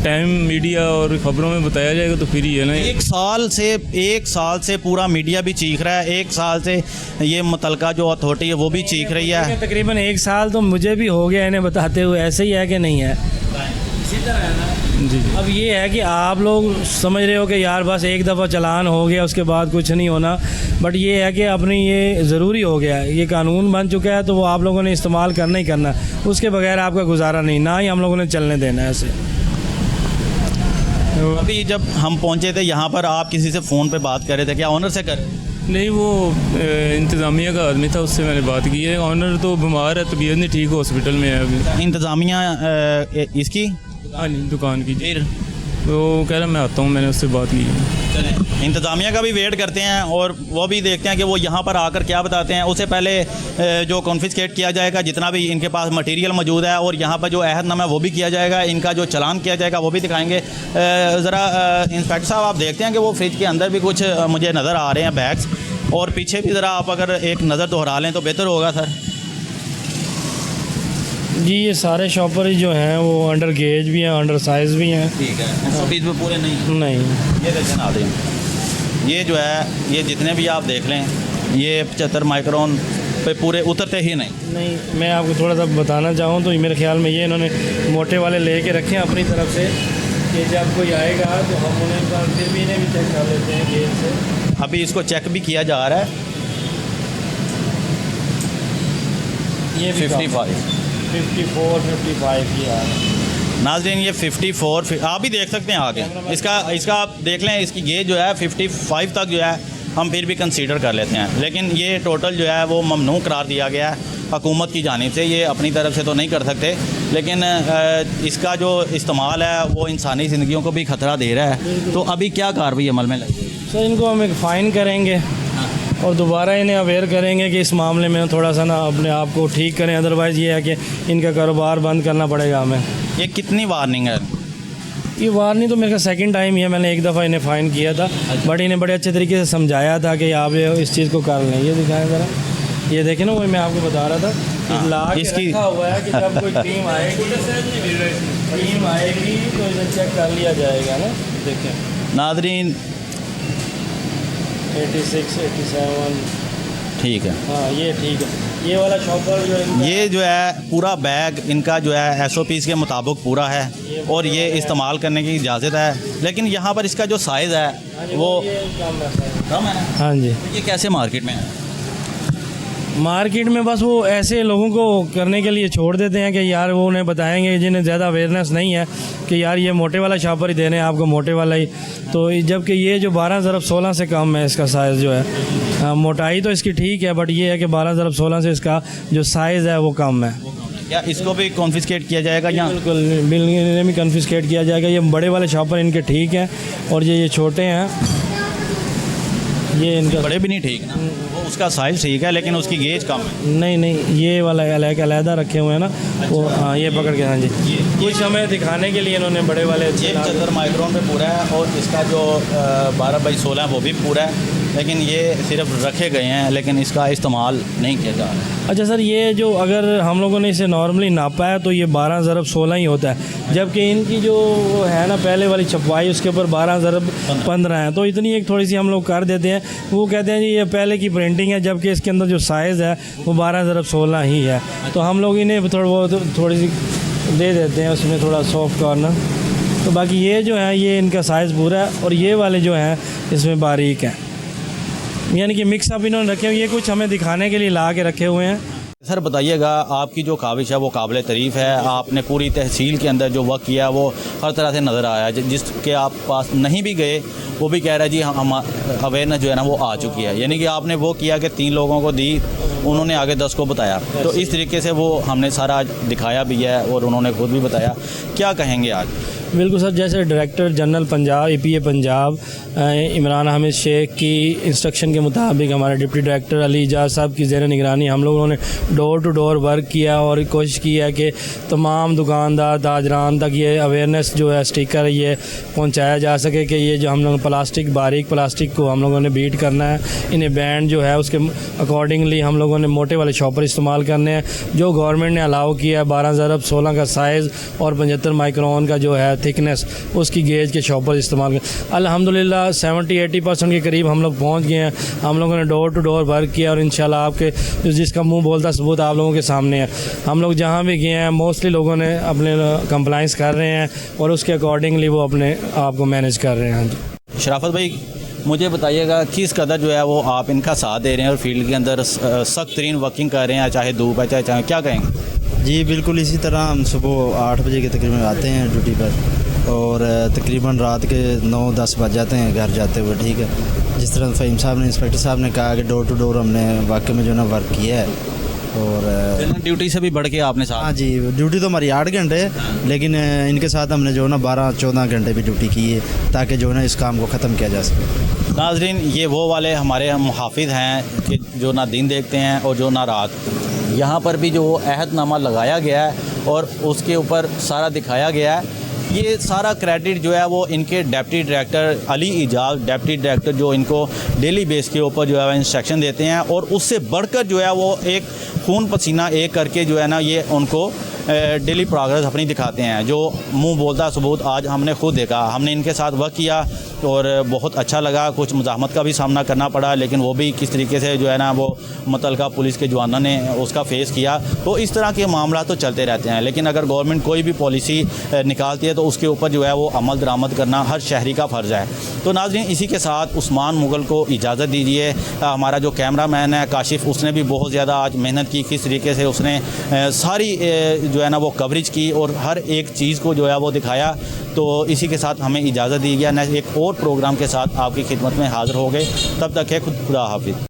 Speaker 8: टाइम मीडिया और ख़बरों में बताया जाएगा तो फिर ही है ना।
Speaker 1: एक साल से पूरा मीडिया भी चीख रहा है, एक साल से ये मुतलका जो अथॉरिटी है वो भी चीख रही है।
Speaker 2: तकरीबन एक साल तो मुझे भी हो गया इन्हें बताते हुए। ऐसे ही है कि नहीं है? इसी तरह है ना
Speaker 8: जी।
Speaker 2: अब ये है कि आप लोग समझ रहे हो कि यार बस एक दफ़ा चालान हो गया उसके बाद कुछ नहीं होना, बट ये है कि अपनी ये ज़रूरी हो गया है, ये कानून बन चुका है तो वो आप लोगों ने इस्तेमाल करना ही करना, उसके बगैर आपका गुजारा नहीं, ना ही हम लोगों ने चलने देना है ऐसे।
Speaker 1: अभी जब हम पहुंचे थे यहाँ पर, आप किसी से फ़ोन पे बात कर रहे थे, क्या ऑनर से कर?
Speaker 8: नहीं, वो इंतज़ामिया का आदमी था, उससे मैंने बात की है। ऑनर तो बीमार है, तबीयत नहीं ठीक, हॉस्पिटल में है अभी।
Speaker 1: इंतज़ामिया इसकी?
Speaker 8: हाँ जी, दुकान की।
Speaker 1: फिर
Speaker 8: तो कह रहा मैं आता हूँ, मैंने उससे बात की है।
Speaker 1: चलें, इंतज़ामिया का भी वेट करते हैं और वो भी देखते हैं कि वो यहाँ पर आकर क्या बताते हैं। उससे पहले जो कॉन्फिस्केट किया जाएगा जितना भी इनके पास मटेरियल मौजूद है, और यहाँ पर जो अहदनामा है वो भी किया जाएगा, इनका जो चालान किया जाएगा वो भी दिखाएंगे। ज़रा इंस्पेक्टर साहब, आप देखते हैं कि वो फ्रिज के अंदर भी कुछ मुझे नज़र आ रहे हैं बैग्स, और पीछे भी ज़रा आप अगर एक नज़र दोहरा लें तो बेहतर होगा सर।
Speaker 2: जी, ये सारे शॉपर ही जो हैं वो अंडर गेज भी हैं, अंडर साइज़ भी हैं।
Speaker 1: ठीक है, बीच में पूरे नहीं। ये देखें नाज़रीन, ये जो है ये जितने भी आप देख लें, ये 75 माइक्रोन पे पूरे उतरते ही नहीं।
Speaker 2: मैं आपको थोड़ा सा बताना चाहूँ तो मेरे ख्याल में ये इन्होंने मोटे वाले लेके रखे हैं अपनी तरफ से, कि जब कोई आएगा तो हम उन्हें फिर भी इन्हें भी चेक कर लेते हैं गेज से।
Speaker 1: अभी इसको चेक भी किया जा रहा है।
Speaker 2: ये
Speaker 1: 55
Speaker 2: की आ रहा है
Speaker 1: नाज़रीन, ये 54 आप भी देख सकते हैं आगे, इसका आप देख लें, इसकी गेज जो है 55 तक जो है हम फिर भी कंसीडर कर लेते हैं, लेकिन ये टोटल जो है वो ममनू करार दिया गया है हुकूमत की जानिब से। ये अपनी तरफ से तो नहीं कर सकते, लेकिन इसका जो इस्तेमाल है वो इंसानी ज़िंदगियों को भी ख़तरा दे रहा है। तो अभी क्या कार्रवाई अमल में लगी?
Speaker 2: सर, इनको हम एक फ़ाइन करेंगे और दोबारा इन्हें अवेयर करेंगे कि इस मामले में थोड़ा सा ना अपने आप को ठीक करें, अदरवाइज़ ये है कि इनका कारोबार बंद करना पड़ेगा हमें।
Speaker 1: ये कितनी वार्निंग है?
Speaker 2: ये वार्निंग तो मेरे का सेकंड टाइम ही है, मैंने एक दफ़ा इन्हें फ़ाइन किया था, बट इन्हें बड़े अच्छे तरीके से समझाया था कि आप ये इस चीज़ को कर लें। ये दिखाएं ज़रा, ये देखें ना, वही मैं आपको बता रहा था कि ला के रखा हुआ है कि जब कोई टीम आएगी तो इसे चेक कर लिया जाएगा ना। देखें
Speaker 1: नाज़रीन,
Speaker 2: 86, 87,
Speaker 1: ठीक है,
Speaker 2: हाँ ये ठीक है। ये वाला शॉपर जो है,
Speaker 1: ये जो है पूरा बैग इनका जो है SOPs के मुताबिक पूरा है और ये इस्तेमाल करने की इजाज़त है, लेकिन यहाँ पर इसका जो साइज़ है वो कम है।
Speaker 2: हाँ जी,
Speaker 1: ये कैसे मार्केट में है?
Speaker 2: मार्केट में बस वो ऐसे लोगों को करने के लिए छोड़ देते हैं कि यार वो उन्हें बताएंगे जिन्हें ज़्यादा अवेयरनेस नहीं है कि यार ये मोटे वाला शॉपर ही देने हैं आपको, मोटे वाला ही। तो जबकि ये जो 12/16 से कम है इसका साइज़ जो है, मोटाई तो इसकी ठीक है, बट ये है कि 12/16 से इसका जो साइज़ है वो कम है।
Speaker 1: क्या इसको भी कॉन्फिस्केट किया जाएगा? यहाँ
Speaker 2: बिल्कुल बिल्कुल भी कन्फिस्केट किया जाएगा। ये बड़े वाले शॉपर इनके ठीक हैं और ये छोटे हैं, ये इनका
Speaker 1: बड़े भी नहीं ठीक ना, वो उसका साइज़ ठीक है लेकिन उसकी गेज कम है।
Speaker 2: नहीं, ये वाला अलग रखे हुए हैं ना, वो हाँ ये पकड़ के, हाँ जी, कुछ हमें दिखाने के लिए इन्होंने बड़े वाले।
Speaker 1: ये 75 माइक्रोन पे पूरा है और इसका जो 12/16 है वो भी पूरा है, लेकिन ये सिर्फ रखे गए हैं, लेकिन इसका इस्तेमाल नहीं किया जा रहा।
Speaker 2: अच्छा सर, ये जो अगर हम लोगों ने इसे नॉर्मली नापा है तो ये 12/16 ही होता है, जबकि इनकी जो वो है ना पहले वाली छपवाई उसके ऊपर 12/15 है, तो इतनी एक थोड़ी सी हम लोग कर देते हैं। वो कहते हैं जी ये पहले की प्रिंटिंग है, जबकि इसके अंदर जो साइज़ है वो 12/16 ही है, तो हम लोग इन्हें थोड़ी सी दे देते हैं उसमें थोड़ा सॉफ्ट कॉर्नर। तो बाकी ये जो है ये इनका साइज़ पूरा है और ये वाले जो हैं इसमें बारीक है, यानी कि मिक्स अप इन्होंने रखे हुए, ये कुछ हमें दिखाने के लिए ला के रखे हुए हैं।
Speaker 1: सर बताइएगा, आपकी जो काविश है वो काबिल तारीफ़ है, आपने पूरी तहसील के अंदर जो वर्क किया वो हर तरह से नज़र आया है। जिसके आप पास नहीं भी गए वो भी कह रहा है जी हम अवेयरनेस जो है ना वो आ चुकी है, यानी कि आपने वो किया कि 3 लोगों को दी, उन्होंने आगे 10 को बताया, तो इस तरीके से वो हमने सारा दिखाया भी है और उन्होंने खुद भी बताया। क्या कहेंगे आज?
Speaker 2: बिल्कुल सर, जैसे director general Punjab EPA Punjab Imran Hamid Sheikh की इंस्ट्रक्शन के मुताबिक हमारे डिप्टी डायरेक्टर अली इजाज साहब की ज़ेर निगरानी हम लोगों ने डोर टू डोर वर्क किया और कोशिश की है कि तमाम दुकानदार ताजरान तक ये अवेयरनेस जो है स्टिकर ये पहुंचाया जा सके कि ये जो हम लोग बारीक प्लास्टिक को हम लोगों ने बीट करना है, इन्हें बैंड जो है उसके अकॉर्डिंगली हम लोगों ने मोटे वाले शॉपर इस्तेमाल करने हैं। जो गवर्नमेंट ने अलाउ किया है 12/16 का साइज़ और 75 माइक्रोन का जो है थिकनेस, उसकी गेज के शॉपर इस्तेमाल कर अल्हम्दुलिल्लाह 70-80% के करीब हम लोग पहुंच गए हैं। हम लोगों ने डोर टू डोर वर्क किया और इंशाल्लाह आपके जिसका मुंह बोलता सबूत आप लोगों के सामने है। हम लोग जहां भी गए हैं मोस्टली लोगों ने अपने कंप्लाइंस कर रहे हैं और उसके अकॉर्डिंगली वो अपने आप को मैनेज कर रहे हैं।
Speaker 1: शराफत भाई, मुझे बताइएगा किस कदर जो है वो आप इनका साथ दे रहे हैं और फील्ड के अंदर सख्त तरीन वर्किंग कर रहे हैं, चाहे धूप है चाहे क्या कहेंगे?
Speaker 9: जी बिल्कुल इसी तरह हम सुबह 8 बजे के तकरीबन आते हैं ड्यूटी पर और तकरीबन रात के 9-10 बज जाते हैं घर जाते हुए। ठीक है, जिस तरह फ़हीम साहब ने, इंस्पेक्टर साहब ने कहा कि डोर टू डोर हमने वाकई में जो ना वर्क किया है और
Speaker 1: ड्यूटी से भी बढ़ के आपने साथ?
Speaker 9: हाँ जी, ड्यूटी तो हमारी 8 घंटे है, लेकिन इनके साथ हमने जो ना 12-14 घंटे भी ड्यूटी की है ताकि जो ना इस काम को ख़त्म किया जा सके।
Speaker 1: नाज़रीन, ये वो वाले हमारे मुहाफ़िज़ हैं कि जो ना दिन देखते हैं और जो ना रात। यहाँ पर भी जो अहदनामा लगाया गया है और उसके ऊपर सारा दिखाया गया है, ये सारा क्रेडिट जो है वो इनके deputy director Ali Ejaz, deputy director जो इनको डेली बेस के ऊपर जो है इंस्ट्रक्शन देते हैं और उससे बढ़कर जो है वो एक खून पसीना एक करके जो है ना ये उनको डेली प्रोग्रेस अपनी दिखाते हैं। जो मुंह बोलता सबूत आज हमने खुद देखा, हमने इनके साथ वर्क किया और बहुत अच्छा लगा। कुछ मुज़ाहमत का भी सामना करना पड़ा, लेकिन वो भी किस तरीके से जो है ना वो मुतलका पुलिस के जवानों ने उसका फेस किया। तो इस तरह के मामला तो चलते रहते हैं, लेकिन अगर गवर्नमेंट कोई भी पॉलिसी निकालती है तो उसके ऊपर जो है वो अमल दरामद करना हर शहरी का फ़र्ज़ है। तो नाज़रीन, इसी के साथ उस्मान मुग़ल को इजाज़त दीजिए। हमारा जो कैमरा मैन है काशिफ़, उसने भी बहुत ज़्यादा आज मेहनत की, किस तरीके से उसने सारी जो है ना वो कवरेज की और हर एक चीज़ को जो है वो दिखाया। तो इसी के साथ हमें इजाज़त दी गया। नेक्स्ट एक और प्रोग्राम के साथ आपकी खिदमत में हाज़िर हो गए, तब तक है खुदा हाफिज़।